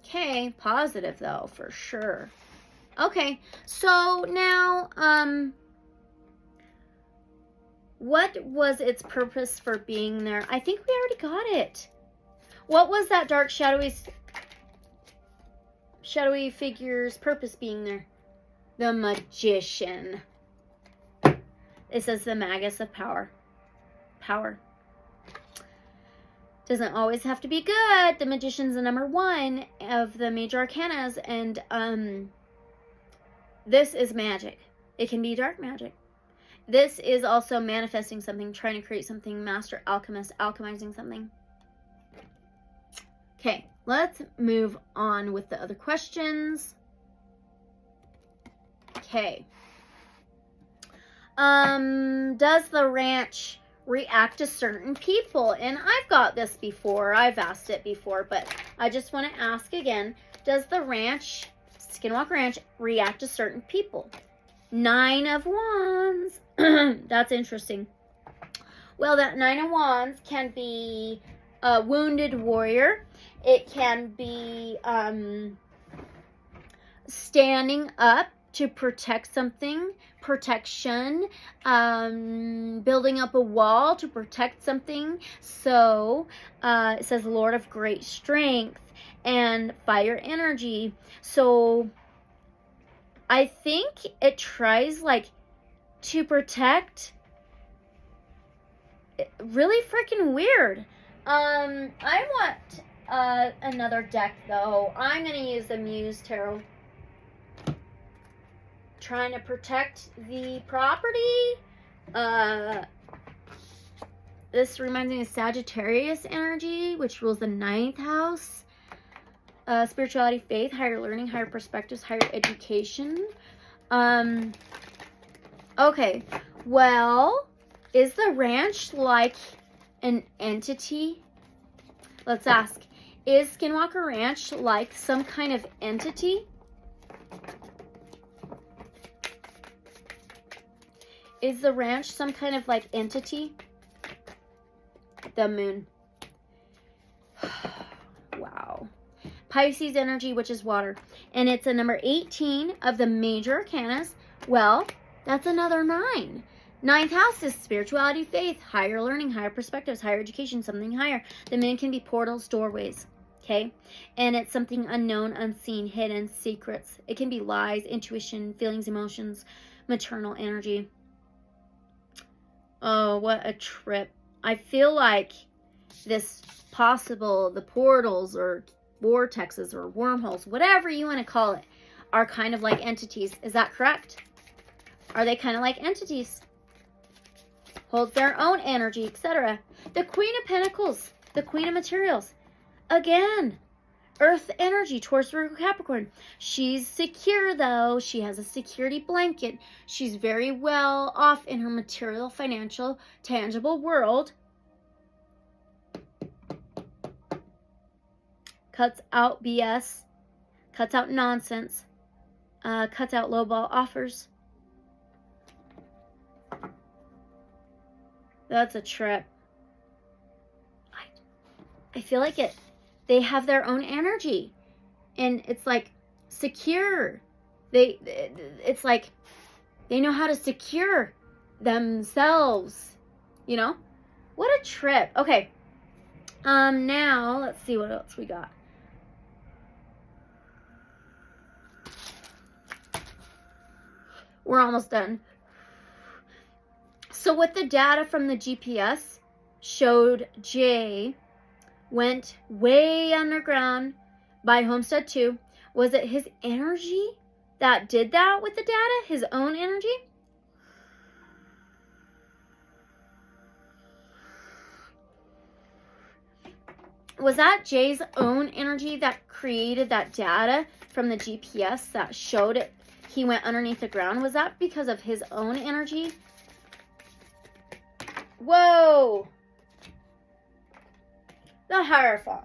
Okay, positive though, for sure. Okay, so now, what was its purpose for being there? I think we already got it. What was that dark, shadowy figure's purpose being there? The Magician. It says the Magus of Power. Power. Doesn't always have to be good. The Magician's the number 1 of the major arcanas, and this is magic. It can be dark magic. This is also manifesting something, trying to create something, master alchemist, alchemizing something. Okay, let's move on with the other questions. Okay. Does the ranch react to certain people? And I've got this before. I've asked it before, but I just want to ask again. Does the ranch, Skinwalker Ranch, react to certain people? 9 of Wands. That's interesting. Well, that 9 of Wands can be a wounded warrior. It can be standing up to protect something, protection, building up a wall to protect something. So it says Lord of Great Strength and fire energy. So I think it tries like to protect. Really freaking weird. I want another deck though. I'm going to use the Muse Tarot. Trying to protect the property. This reminds me of Sagittarius energy, which rules the 9th house. Spirituality, faith, higher learning, higher perspectives, higher education. Okay, well, is the ranch like an entity? Let's ask. Is Skinwalker Ranch like some kind of entity? Is the ranch some kind of like entity? The Moon. Wow. Pisces energy, which is water. And it's a number 18 of the major arcanas. Well, that's another 9. 9th house is spirituality, faith, higher learning, higher perspectives, higher education, something higher. The Moon can be portals, doorways. Okay? And it's something unknown, unseen, hidden, secrets. It can be lies, intuition, feelings, emotions, maternal energy. Oh, what a trip. I feel like this possible, the portals or vortexes or wormholes, whatever you want to call it, are kind of like entities. Is that correct? Are they kind of like entities? Holds their own energy, etc. The Queen of Pentacles, the Queen of Materials. Again, Earth energy, Taurus, Virgo, Capricorn. She's secure, though. She has a security blanket. She's very well off in her material, financial, tangible world. Cuts out BS. Cuts out nonsense. Cuts out lowball offers. That's a trip. I feel like it. They have their own energy, and it's like secure. It's like they know how to secure themselves. You know, what a trip. Okay. Now let's see what else we got. We're almost done. So what the data from the GPS showed, Jay went way underground by Homestead 2, was that his energy that did that with the data, his own energy. Was that Jay's own energy that created that data from the GPS that showed it? He went underneath the ground. Was that because of his own energy? Whoa! The Hierophant.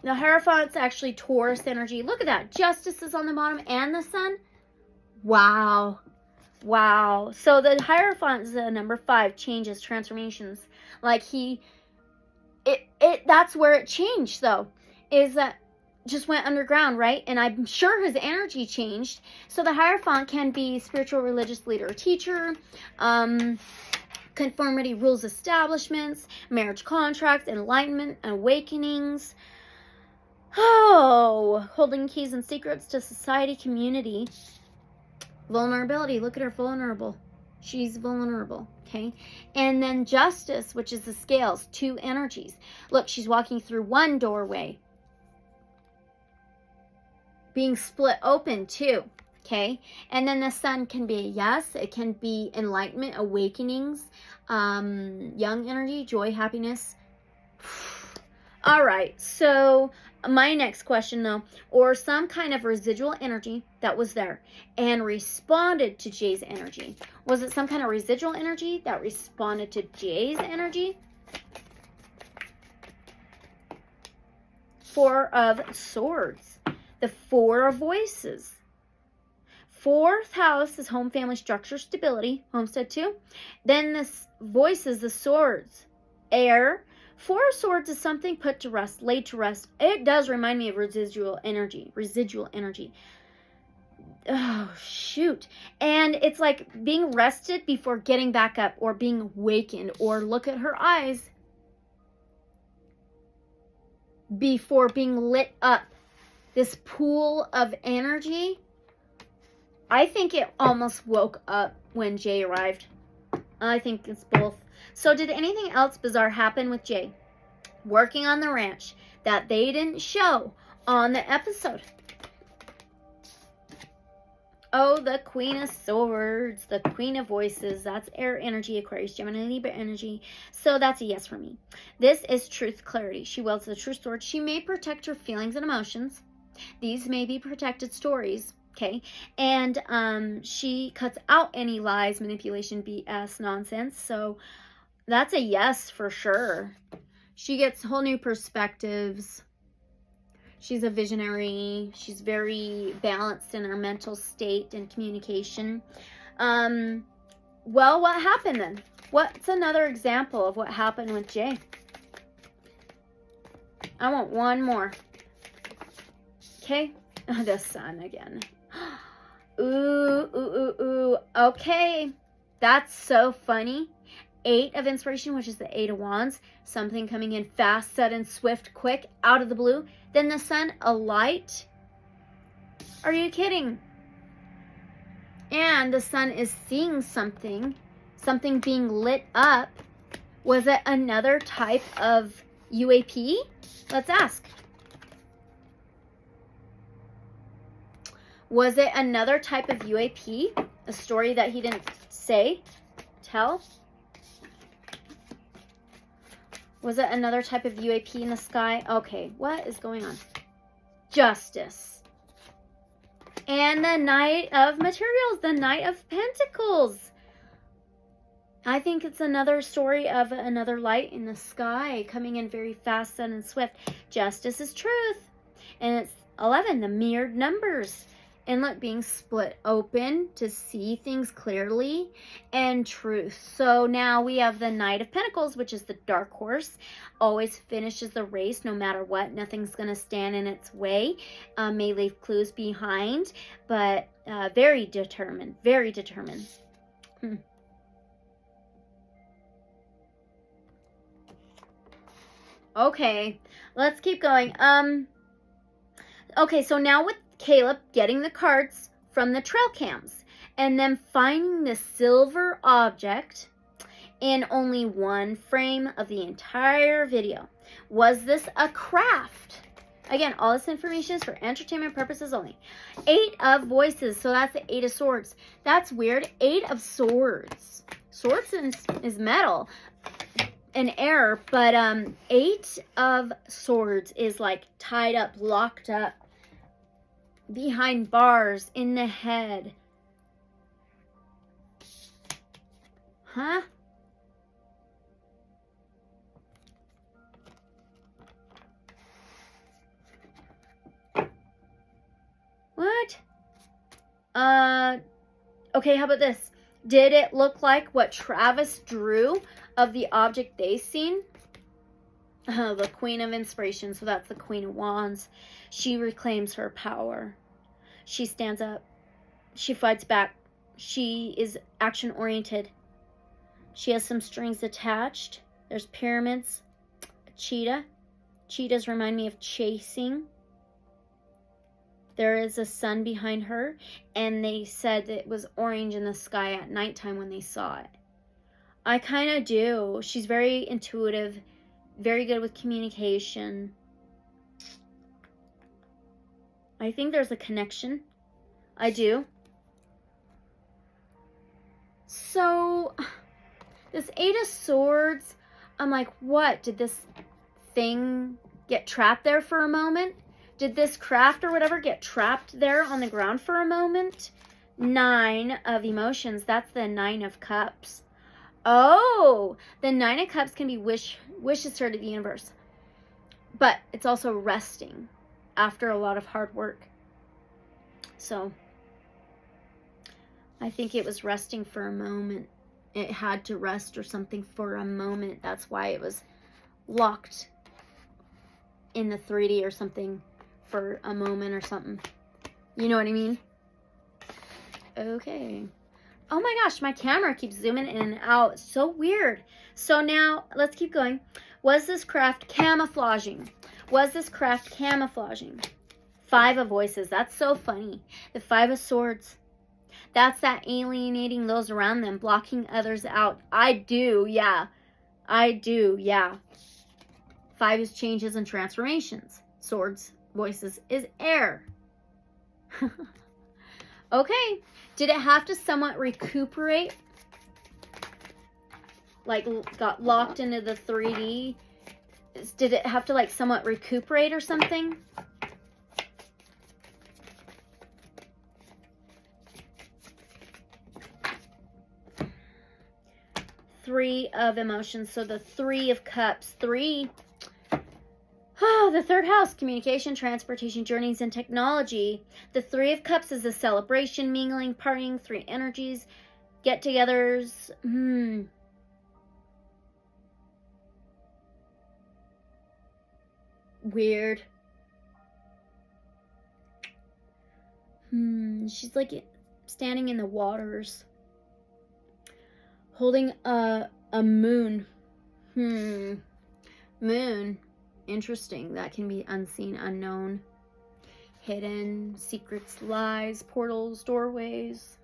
The Hierophant's actually Taurus energy. Look at that. Justice is on the bottom and the Sun. Wow. Wow. So the Hierophant is the number 5. Changes, transformations. Like that's where it changed, though. Is that just went underground, right? And I'm sure his energy changed. So the Hierophant can be spiritual, religious leader, or teacher, conformity, rules, establishments, marriage contracts, enlightenment, awakenings. Oh, holding keys and secrets to society, community. Vulnerability. Look at her, vulnerable. She's vulnerable, okay? And then justice, which is the scales, 2 energies. Look, she's walking through one doorway. Being split open, too, okay? And then the Sun can be a yes. It can be enlightenment, awakenings, young energy, joy, happiness. All right, so my next question, though, or some kind of residual energy that was there and responded to Jay's energy. Was it some kind of residual energy that responded to Jay's energy? 4 of Swords. The 4 of Voices. 4th house is home, family, structure, stability. Homestead too. Then this Voices, the Swords. Air. 4 of Swords is something put to rest, laid to rest. It does remind me of residual energy. Residual energy. Oh, shoot. And it's like being rested before getting back up or being awakened, or look at her eyes before being lit up. This pool of energy, I think it almost woke up when Jay arrived. I think it's both. So did anything else bizarre happen with Jay working on the ranch that they didn't show on the episode? Oh, the Queen of Swords, the Queen of Voices. That's air energy, Aquarius, Gemini, Libra energy. So that's a yes for me. This is truth, clarity. She wields the true sword. She may protect her feelings and emotions. These may be protected stories, okay? And she cuts out any lies, manipulation, BS, nonsense. So that's a yes for sure. She gets whole new perspectives. She's a visionary. She's very balanced in her mental state and communication. Well, what happened then? What's another example of what happened with Jay? I want one more. Okay. The Sun again. Ooh. Okay. That's so funny. 8 of Inspiration, which is the 8 of Wands. Something coming in fast, sudden, swift, quick, out of the blue. Then the Sun, a light. Are you kidding? And the Sun is seeing something. Something being lit up. Was it another type of UAP? Let's ask. Was it another type of UAP? A story that he didn't tell? Was it another type of UAP in the sky? Okay, what is going on? Justice. And the Knight of Materials, the Knight of Pentacles. I think it's another story of another light in the sky coming in very fast, sudden, and swift. Justice is truth. And it's 11, the mirrored numbers. And look, being split open to see things clearly, and truth. So now we have the Knight of Pentacles, which is the dark horse. Always finishes the race no matter what. Nothing's going to stand in its way. May leave clues behind, but very determined. Very determined. Okay, let's keep going. Okay, so now with Caleb getting the cards from the trail cams and then finding the silver object in only one frame of the entire video. Was this a craft? Again, all this information is for entertainment purposes only. 8 of Voices. So that's the 8 of Swords. That's weird. 8 of Swords. Swords is metal and air, but 8 of Swords is like tied up, locked up, behind bars, in the head. Huh? What? Okay, how about this? Did it look like what Travis drew of the object they seen? The Queen of Inspiration, so that's the Queen of Wands. She reclaims her power. She stands up. She fights back. She is action-oriented. She has some strings attached. There's pyramids. A cheetah. Cheetahs remind me of chasing. There is a sun behind her, and they said that it was orange in the sky at nighttime when they saw it. I kind of do. She's very intuitive, very good with communication. I think there's a connection. I do. So, this 8 of Swords, I'm like, what? Did this thing get trapped there for a moment? Did this craft or whatever get trapped there on the ground for a moment? 9 of Emotions. That's the 9 of Cups. Oh, the 9 of Cups can be wishes to the universe. But it's also resting after a lot of hard work. So, I think it was resting for a moment. It had to rest or something for a moment. That's why it was locked in the 3D or something. For a moment or something. You know what I mean? Okay. Oh my gosh, my camera keeps zooming in and out. It's so weird. So now, let's keep going. Was this craft camouflaging? Was this craft camouflaging? 5 of Voices. That's so funny. The 5 of Swords. That's that alienating those around them, blocking others out. I do, yeah. I do, yeah. 5 is changes and transformations. Swords. Voices is air. Okay. Did it have to somewhat recuperate? Like, got locked into the 3D? Did it have to, like, somewhat recuperate or something? Three of Emotions. So the 3 of Cups. 3... Oh, the 3rd house, communication, transportation, journeys, and technology. The 3 of Cups is a celebration, mingling, partying, 3 energies, get-togethers. Weird. She's like standing in the waters, holding a moon. Moon. Interesting. That can be unseen, unknown, hidden, secrets, lies, portals, doorways.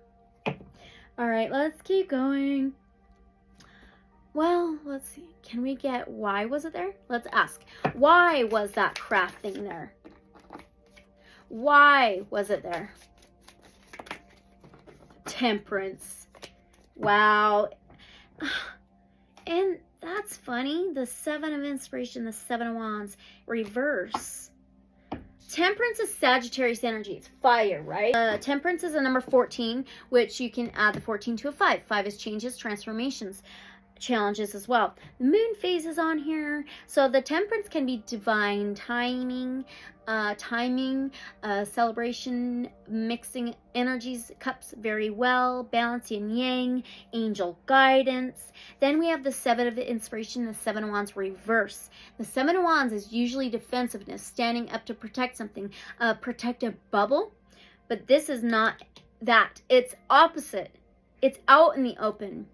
All right, let's keep going. Well, let's see. Can we get why was it there? Let's ask. Why was that craft thing there? Why was it there? Temperance. Wow. And that's funny. The 7 of Inspiration, the 7 of Wands, reverse. Temperance is Sagittarius energy. It's fire, right? Temperance is a number 14, which you can add the 14 to a 5. 5 is changes, transformations, challenges as well. The moon phase is on here. So the Temperance can be divine timing, celebration, mixing energies, cups very well, balance yin yang, angel guidance. Then we have the 7 of Inspiration, the 7 of Wands reverse. The 7 of Wands is usually defensiveness, standing up to protect something, a protective bubble. But this is not that. It's opposite. It's out in the open.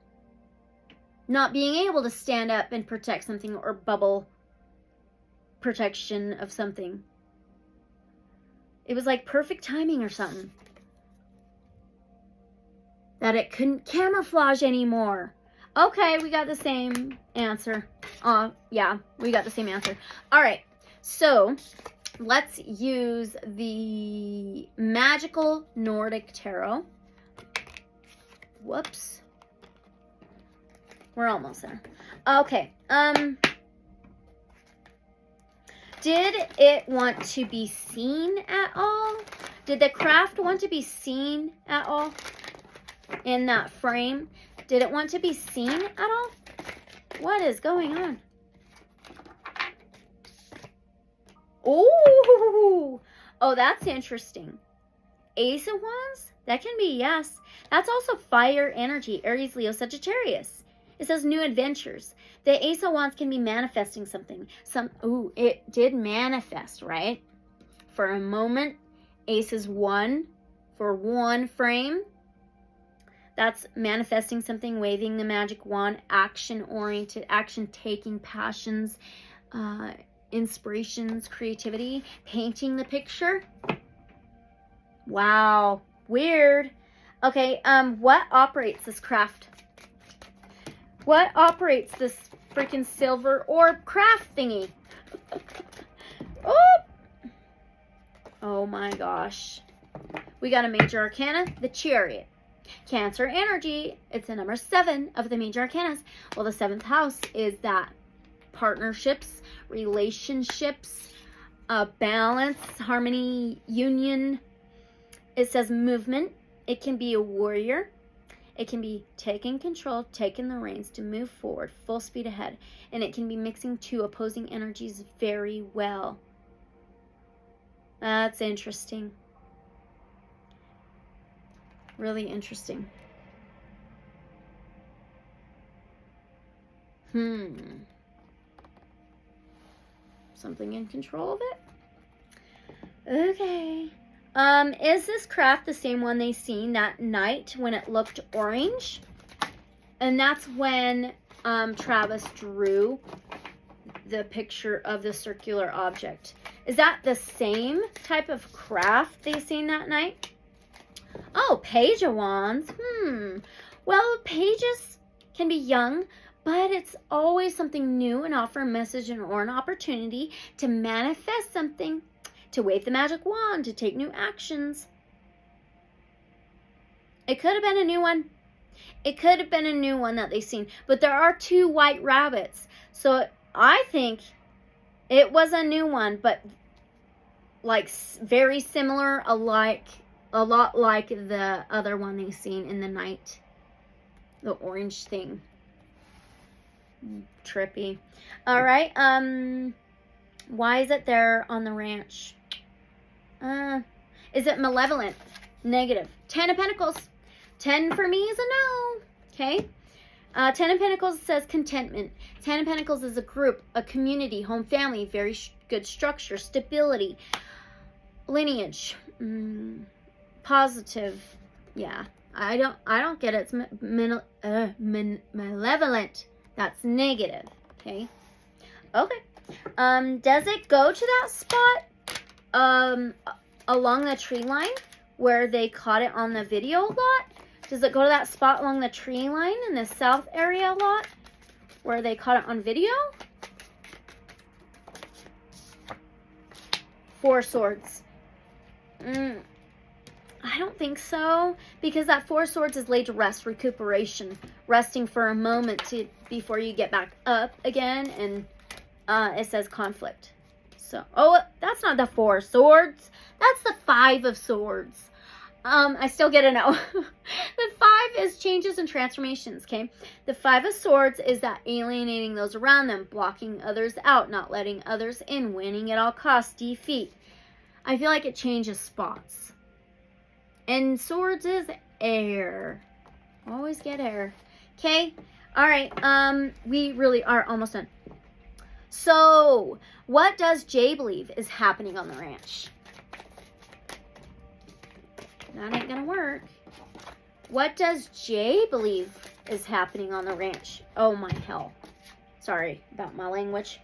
Not being able to stand up and protect something or bubble protection of something. It was like perfect timing or something. That it couldn't camouflage anymore. Okay, we got the same answer. Yeah, we got the same answer. All right, so let's use the Magical Nordic Tarot. Whoops. We're almost there. Okay. Did it want to be seen at all? Did the craft want to be seen at all in that frame? Did it want to be seen at all? What is going on? Oh, that's interesting. Ace of Wands? That can be, yes. That's also fire energy, Aries, Leo, Sagittarius. It says new adventures. The Ace of Wands can be manifesting something. It did manifest, right? For a moment, Ace is one for one frame. That's manifesting something, waving the magic wand, action-oriented, action-taking, passions, inspirations, creativity, painting the picture. Wow, weird. Okay, what operates this craft? What operates this freaking silver orb craft thingy? Oh my gosh. We got a major arcana, the Chariot. Cancer energy, it's the number 7 of the major arcanas. Well, the 7th house is that partnerships, relationships, balance, harmony, union. It says movement. It can be a warrior. It can be taking control, taking the reins to move forward, full speed ahead. And it can be mixing two opposing energies very well. That's interesting. Really interesting. Something in control of it? Okay. Is this craft the same one they seen that night when it looked orange? And that's when Travis drew the picture of the circular object. Is that the same type of craft they seen that night? Oh, Page of Wands. Well, pages can be young, but it's always something new and offer a message or an opportunity to manifest something, to wave the magic wand, to take new actions. It could have been a new one. It could have been a new one that they've seen. But there are 2 white rabbits. So I think it was a new one, but like very similar, a lot like the other one they've seen in the night. The orange thing. Trippy. All right. Why is it there on the ranch? Is it malevolent? Negative. 10 of Pentacles. 10 for me is a no. Okay. 10 of Pentacles says contentment. 10 of Pentacles is a group, a community, home, family, very good structure, stability, lineage, positive. Yeah. I don't get it. It's malevolent. That's negative. Okay. Okay. Does it go to that spot along the tree line where they caught it on the video a lot? Does it go to that spot along the tree line in the south area a lot where they caught it on video? 4 swords. I don't think so, because that 4 swords is laid to rest, recuperation, resting for a moment before you get back up again, and it says conflict. So, oh, that's not the 4 swords. That's the 5 of swords. I still get a no. The 5 is changes and transformations, okay? The 5 of swords is that alienating those around them, blocking others out, not letting others in, winning at all costs, defeat. I feel like it changes spots. And swords is air. Always get air. Okay? Alright, we really are almost done. So, what does Jay believe is happening on the ranch? That ain't gonna work. What does Jay believe is happening on the ranch? Oh my hell. Sorry about my language.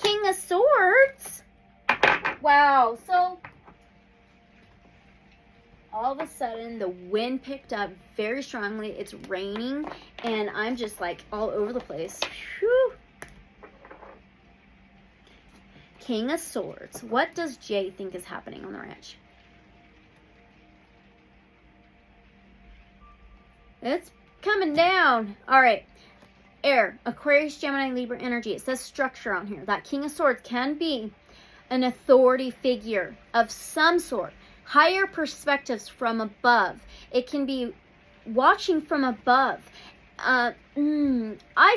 King of Swords. Wow. So, all of a sudden, the wind picked up very strongly. It's raining, and I'm just like all over the place. Whew. King of Swords. What does Jay think is happening on the ranch? It's coming down. All right. Air, Aquarius, Gemini, Libra energy. It says structure on here. That King of Swords can be an authority figure of some sort. Higher perspectives from above. It can be watching from above. I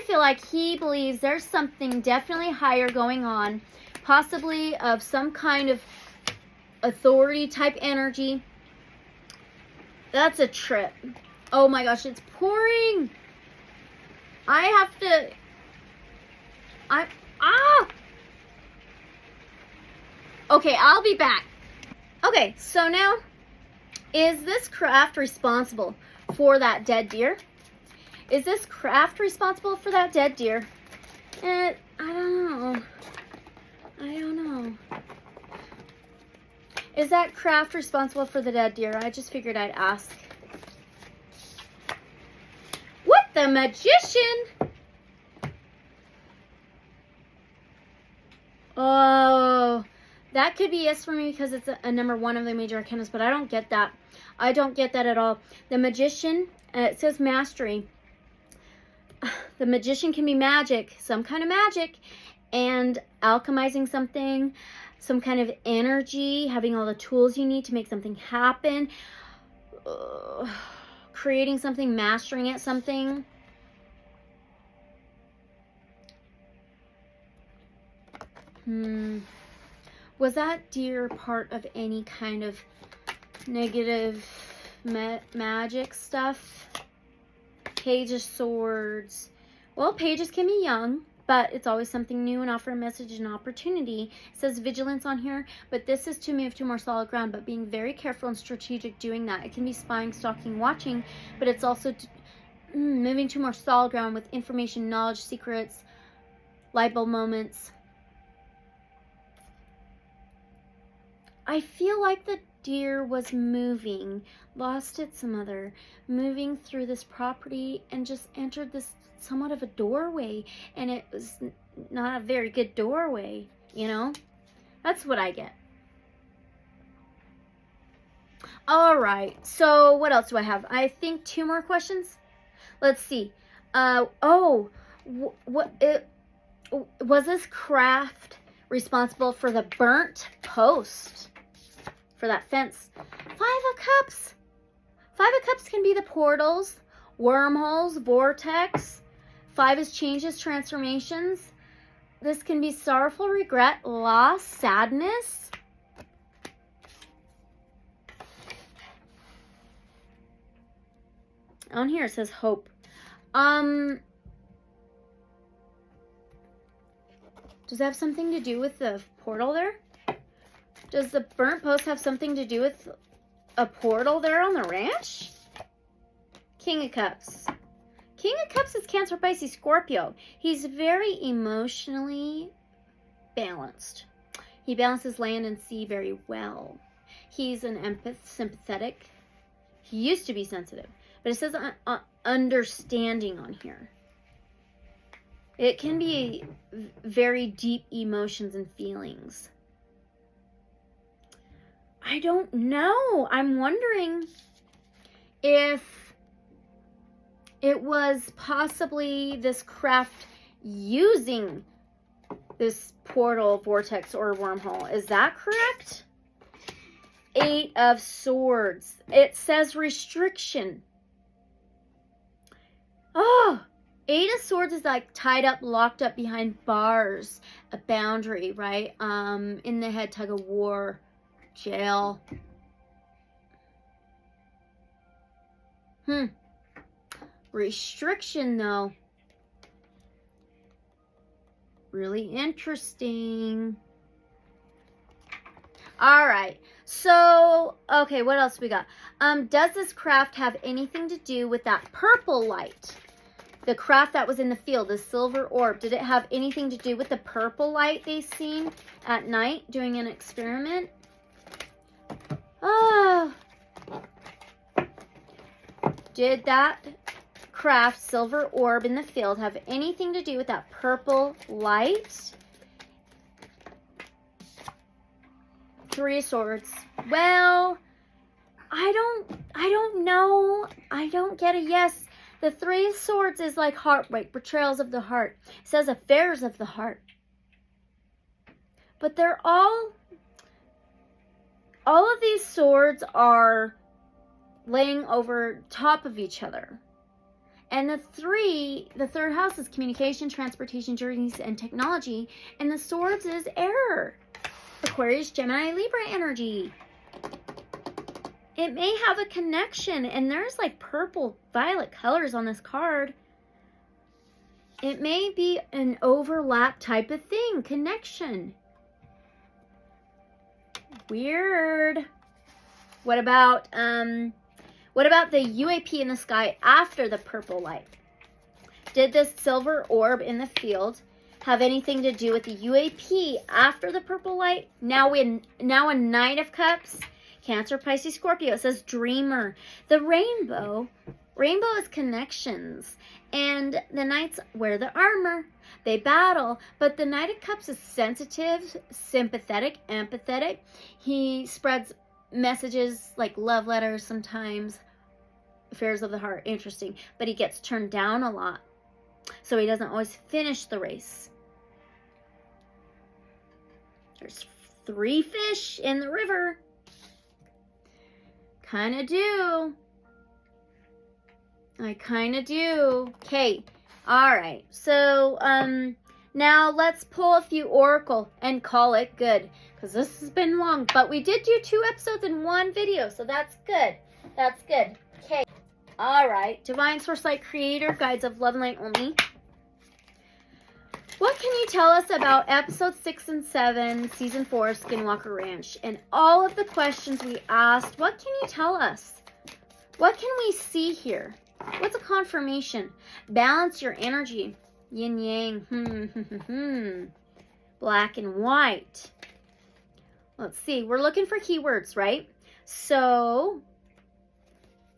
feel like he believes there's something definitely higher going on. Possibly of some kind of authority type energy. That's a trip. Oh my gosh, it's pouring. I have to... Okay, I'll be back. Okay, so now, is this craft responsible for that dead deer? Is this craft responsible for that dead deer? I don't know. I don't know. Is that craft responsible for the dead deer? I just figured I'd ask. What the Magician? Oh, that could be yes for me because it's a number 1 of the major arcanas, but I don't get that. I don't get that at all. The Magician, it says mastery. The Magician can be magic, some kind of magic, and alchemizing something, some kind of energy, having all the tools you need to make something happen, creating something, mastering at something. Was that deer part of any kind of negative magic stuff? Page of Swords. Well, pages can be young, but it's always something new and offer a message and opportunity. It says vigilance on here, but this is to move to more solid ground, but being very careful and strategic doing that. It can be spying, stalking, watching, but it's also moving to more solid ground with information, knowledge, secrets, light bulb moments. I feel like the deer was moving, lost its mother, moving through this property and just entered this somewhat of a doorway, and it was not a very good doorway, you know? That's what I get. All right, so what else do I have? I think 2 more questions. Let's see. Was this craft responsible for the burnt post? For that fence. 5 of Cups. 5 of Cups can be the portals, wormholes, vortex. 5 is changes, transformations. This can be sorrowful, regret, loss, sadness. On here it says hope. Does that have something to do with the portal there? Does the burnt post have something to do with a portal there on the ranch? King of Cups. King of Cups is Cancer, Pisces, Scorpio. He's very emotionally balanced. He balances land and sea very well. He's an empath, sympathetic. He used to be sensitive, but it says understanding on here. It can be very deep emotions and feelings. I don't know. I'm wondering if it was possibly this craft using this portal, vortex, or wormhole. Is that correct? 8 of Swords. It says restriction. Oh, 8 of Swords is like tied up, locked up behind bars, a boundary, right? In the head, tug of war. Jail. Restriction, though. Really interesting. All right. So, okay, what else we got? Does this craft have anything to do with that purple light? The craft that was in the field, the silver orb. Did it have anything to do with the purple light they seen at night doing an experiment? Oh. Did that craft, silver orb in the field, have anything to do with that purple light? Three of Swords. Well, I don't know. I don't get a yes. The Three of Swords is like heartbreak, betrayals of the heart. It says affairs of the heart. But they're all of these swords are laying over top of each other. And the third house is communication, transportation, journeys, and technology. And the swords is air. Aquarius, Gemini, Libra energy. It may have a connection. And there's like purple, violet colors on this card. It may be an overlap type of thing. Connection. Weird. What about the UAP in the sky after the purple light? Did this silver orb in the field have anything to do with the UAP after the purple light? Now a Knight of Cups, Cancer, Pisces, Scorpio. It says dreamer. The rainbow is connections. And the Knights wear the armor. They battle, but the Knight of Cups is sensitive, sympathetic, empathetic. He spreads messages like love letters sometimes, affairs of the heart, interesting. But he gets turned down a lot, so he doesn't always finish the race. There's 3 fish in the river. Kind of do. I kind of do. Okay. All right, so now let's pull a few oracle and call it good, because this has been long, but we did do 2 episodes in 1 video, so that's good. That's good. Okay. All right, Divine Source Light Creator, Guides of Love and Light only. What can you tell us about episode 6 and 7, season 4, Skinwalker Ranch, and all of the questions we asked? What can you tell us? What can we see here? What's a confirmation? Balance your energy. Yin yang. Black and white. Let's see. We're looking for keywords, right? So,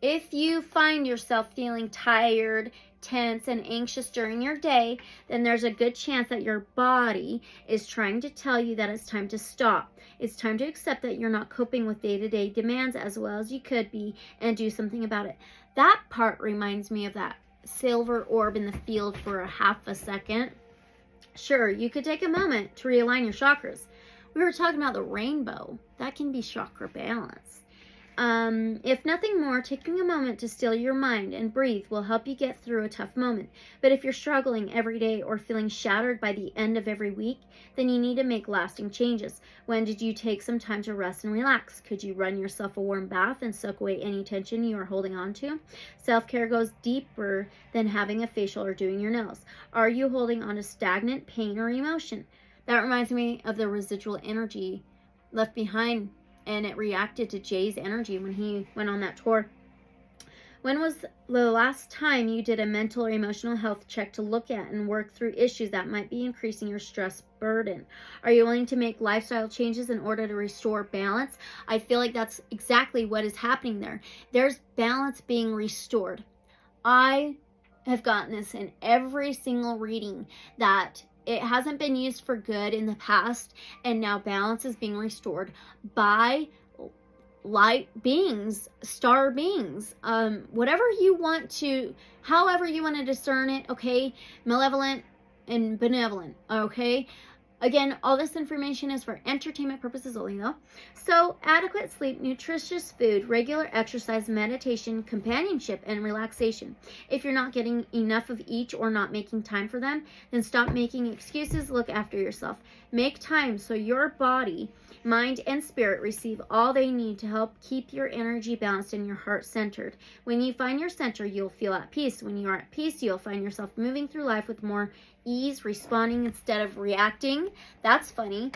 if you find yourself feeling tired, tense, and anxious during your day, then there's a good chance that your body is trying to tell you that it's time to stop. It's time to accept that you're not coping with day-to-day demands as well as you could be and do something about it. That part reminds me of that silver orb in the field for a half a second. Sure, you could take a moment to realign your chakras. We were talking about the rainbow. That can be chakra balance. If nothing more, taking a moment to still your mind and breathe will help you get through a tough moment. But if you're struggling every day or feeling shattered by the end of every week, then you need to make lasting changes. When did you take some time to rest and relax? Could you run yourself a warm bath and soak away any tension you are holding on to? Self-care goes deeper than having a facial or doing your nails. Are you holding on to stagnant pain or emotion? That reminds me of the residual energy left behind, and it reacted to Jay's energy when he went on that tour. When was the last time you did a mental or emotional health check to look at and work through issues that might be increasing your stress burden? Are you willing to make lifestyle changes in order to restore balance? I feel like that's exactly what is happening there. There's balance being restored. I have gotten this in every single reading, that it hasn't been used for good in the past, and now balance is being restored by light beings, star beings, whatever you want to, however you want to discern it, okay? Malevolent and benevolent, okay? Again, all this information is for entertainment purposes only, though. So, adequate sleep, nutritious food, regular exercise, meditation, companionship, and relaxation. If you're not getting enough of each or not making time for them, then stop making excuses. Look after yourself. Make time so your body, mind, and spirit receive all they need to help keep your energy balanced and your heart centered. When you find your center, you'll feel at peace. When you are at peace, you'll find yourself moving through life with more ease, responding instead of reacting. That's funny.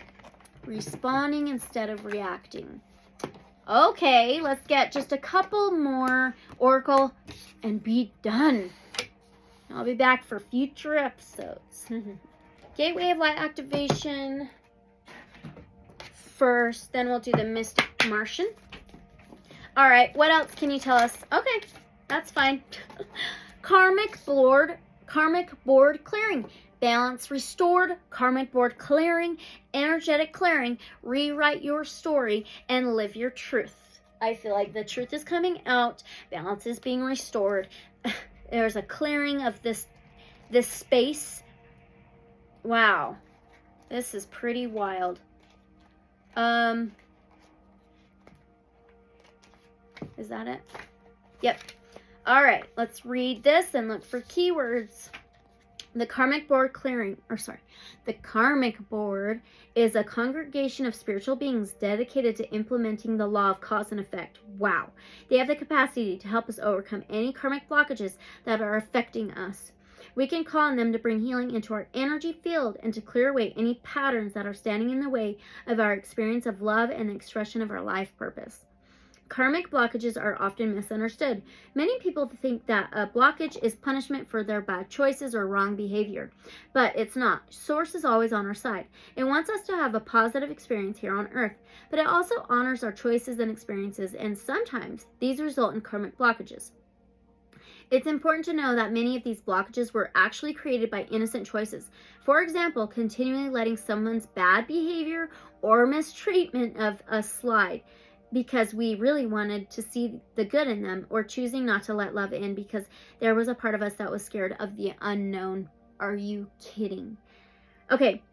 Responding instead of reacting. Okay, let's get just a couple more oracle and be done. I'll be back for future episodes. Gateway of Light activation first, then we'll do the Mystic Martian. All right, what else can you tell us? Okay, that's fine. Karmic board clearing. balance restored, karmic board clearing, energetic clearing, rewrite your story, and live your truth. I feel like the truth is coming out, balance is being restored. There's a clearing of this space. Wow. This is pretty wild. Is that it? Yep. All right, let's read this and look for keywords. The karmic board the karmic board is a congregation of spiritual beings dedicated to implementing the law of cause and effect. Wow. They have the capacity to help us overcome any karmic blockages that are affecting us. We can call on them to bring healing into our energy field and to clear away any patterns that are standing in the way of our experience of love and the expression of our life purpose. Karmic blockages are often misunderstood. Many people think that a blockage is punishment for their bad choices or wrong behavior, but it's not. Source is always on our side. It wants us to have a positive experience here on Earth, but it also honors our choices and experiences, and sometimes these result in karmic blockages. It's important to know that many of these blockages were actually created by innocent choices. For example, continually letting someone's bad behavior or mistreatment of us slide because we really wanted to see the good in them, or choosing not to let love in because there was a part of us that was scared of the unknown. Are you kidding? Okay,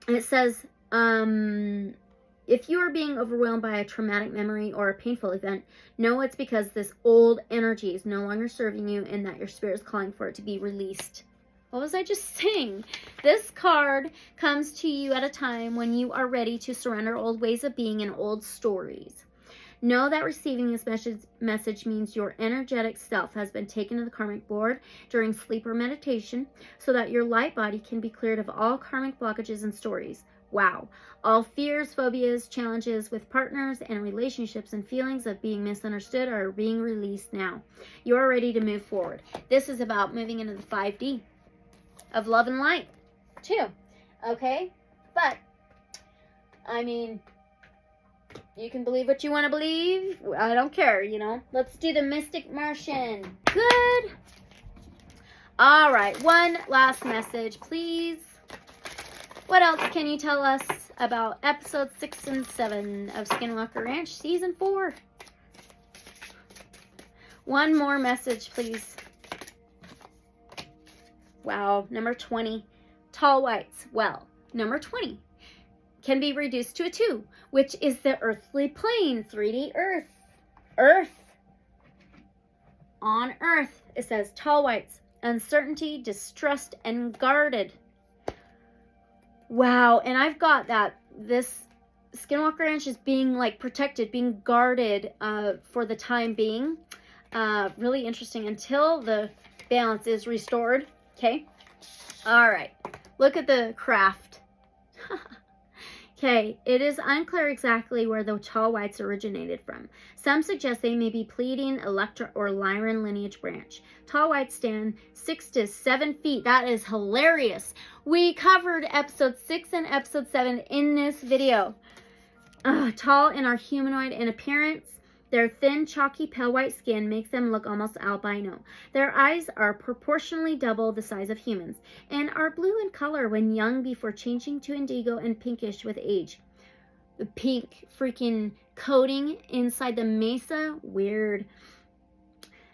and it says, if you are being overwhelmed by a traumatic memory or a painful event, know it's because this old energy is no longer serving you and that your spirit is calling for it to be released. What was I just saying? This card comes to you at a time when you are ready to surrender old ways of being and old stories. Know that receiving this message means your energetic self has been taken to the karmic board during sleep or meditation so that your light body can be cleared of all karmic blockages and stories. Wow. All fears, phobias, challenges with partners and relationships and feelings of being misunderstood are being released now. You are ready to move forward. This is about moving into the 5D of love and light too. Okay? But, I mean, you can believe what you want to believe. I don't care, you know. Let's do the Mystic Martian. Good. All right. One last message, please. What else can you tell us about episodes 6 and 7 of Skinwalker Ranch Season 4? One more message, please. Wow. Number 20. Tall whites. Well, number 20 can be reduced to a 2, which is the earthly plane, 3D Earth. Earth. On Earth, it says tall whites, uncertainty, distrust, and guarded. Wow, and I've got that this Skinwalker Ranch is being like protected, being guarded for the time being. Really interesting until the balance is restored. Okay. All right. Look at the craft. Okay, it is unclear exactly where the tall whites originated from. Some suggest they may be Pleiadian, Electra, or Lyran lineage branch. Tall whites stand 6 to 7 feet. That is hilarious. We covered episode 6 and episode 7 in this video. Tall and are humanoid in appearance. Their thin, chalky, pale white skin makes them look almost albino. Their eyes are proportionally double the size of humans and are blue in color when young before changing to indigo and pinkish with age. The pink freaking coating inside the mesa, weird.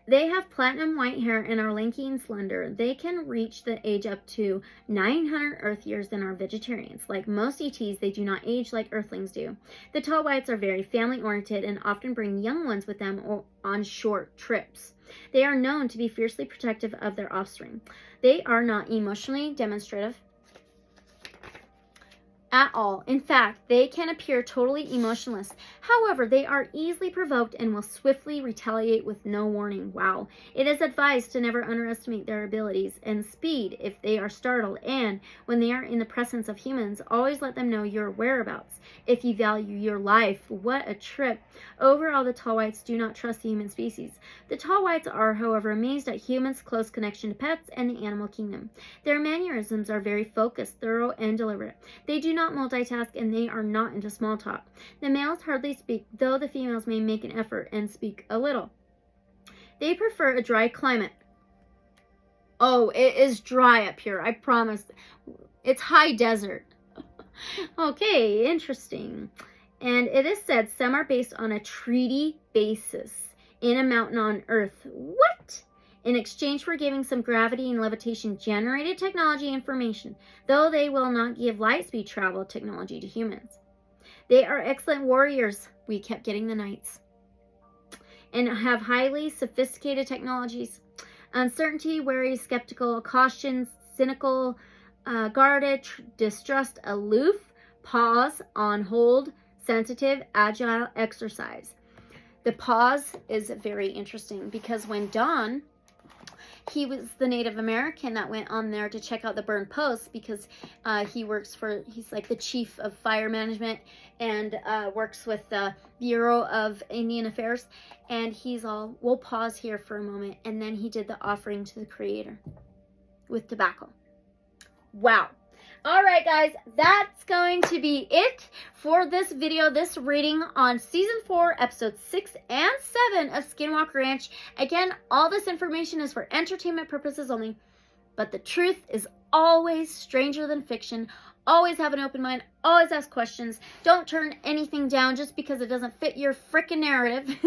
They have platinum white hair and are lanky and slender. They can reach the age up to 900 Earth years and are vegetarians. Like most ETs, they do not age like Earthlings do. The tall whites are very family-oriented and often bring young ones with them on short trips. They are known to be fiercely protective of their offspring. They are not emotionally demonstrative at all. In fact, they can appear totally emotionless. However, they are easily provoked and will swiftly retaliate with no warning. Wow. It is advised to never underestimate their abilities and speed if they are startled, and when they are in the presence of humans, always let them know your whereabouts if you value your life. What a trip. Overall, the tall whites do not trust the human species. The tall whites are, however, amazed at humans' close connection to pets and the animal kingdom. Their mannerisms are very focused, thorough, and deliberate. They do not multitask, and they are not into small talk. The males hardly speak, though the females may make an effort and speak a little. They prefer a dry climate. Oh, it is dry up here. I promise. It's high desert. Okay, interesting. And it is said some are based on a treaty basis in a mountain on Earth. What? In exchange for giving some gravity and levitation generated technology information, though they will not give light speed travel technology to humans. They are excellent warriors. We kept getting the knights. And have highly sophisticated technologies. Uncertainty, wary, skeptical, caution, cynical, guarded, distrust, aloof, pause, on hold, sensitive, agile, exercise. The pause is very interesting because when Don, he was the Native American that went on there to check out the burned posts because he's like the chief of fire management and works with the Bureau of Indian Affairs. And he's all, we'll pause here for a moment. And then he did the offering to the Creator with tobacco. Wow. All right, guys, that's going to be it for this video, this reading on Season 4, Episodes 6 and 7 of Skinwalker Ranch. Again, all this information is for entertainment purposes only, but the truth is always stranger than fiction. Always have an open mind. Always ask questions. Don't turn anything down just because it doesn't fit your frickin' narrative.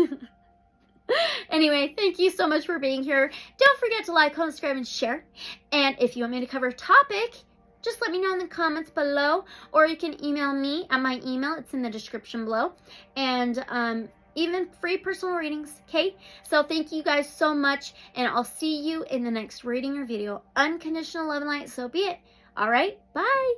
Anyway, thank you so much for being here. Don't forget to like, comment, subscribe, and share. And if you want me to cover a topic, just let me know in the comments below, or you can email me at my email. It's in the description below. And even free personal readings, okay? So thank you guys so much, and I'll see you in the next reading or video. Unconditional love and light, so be it. All right, bye.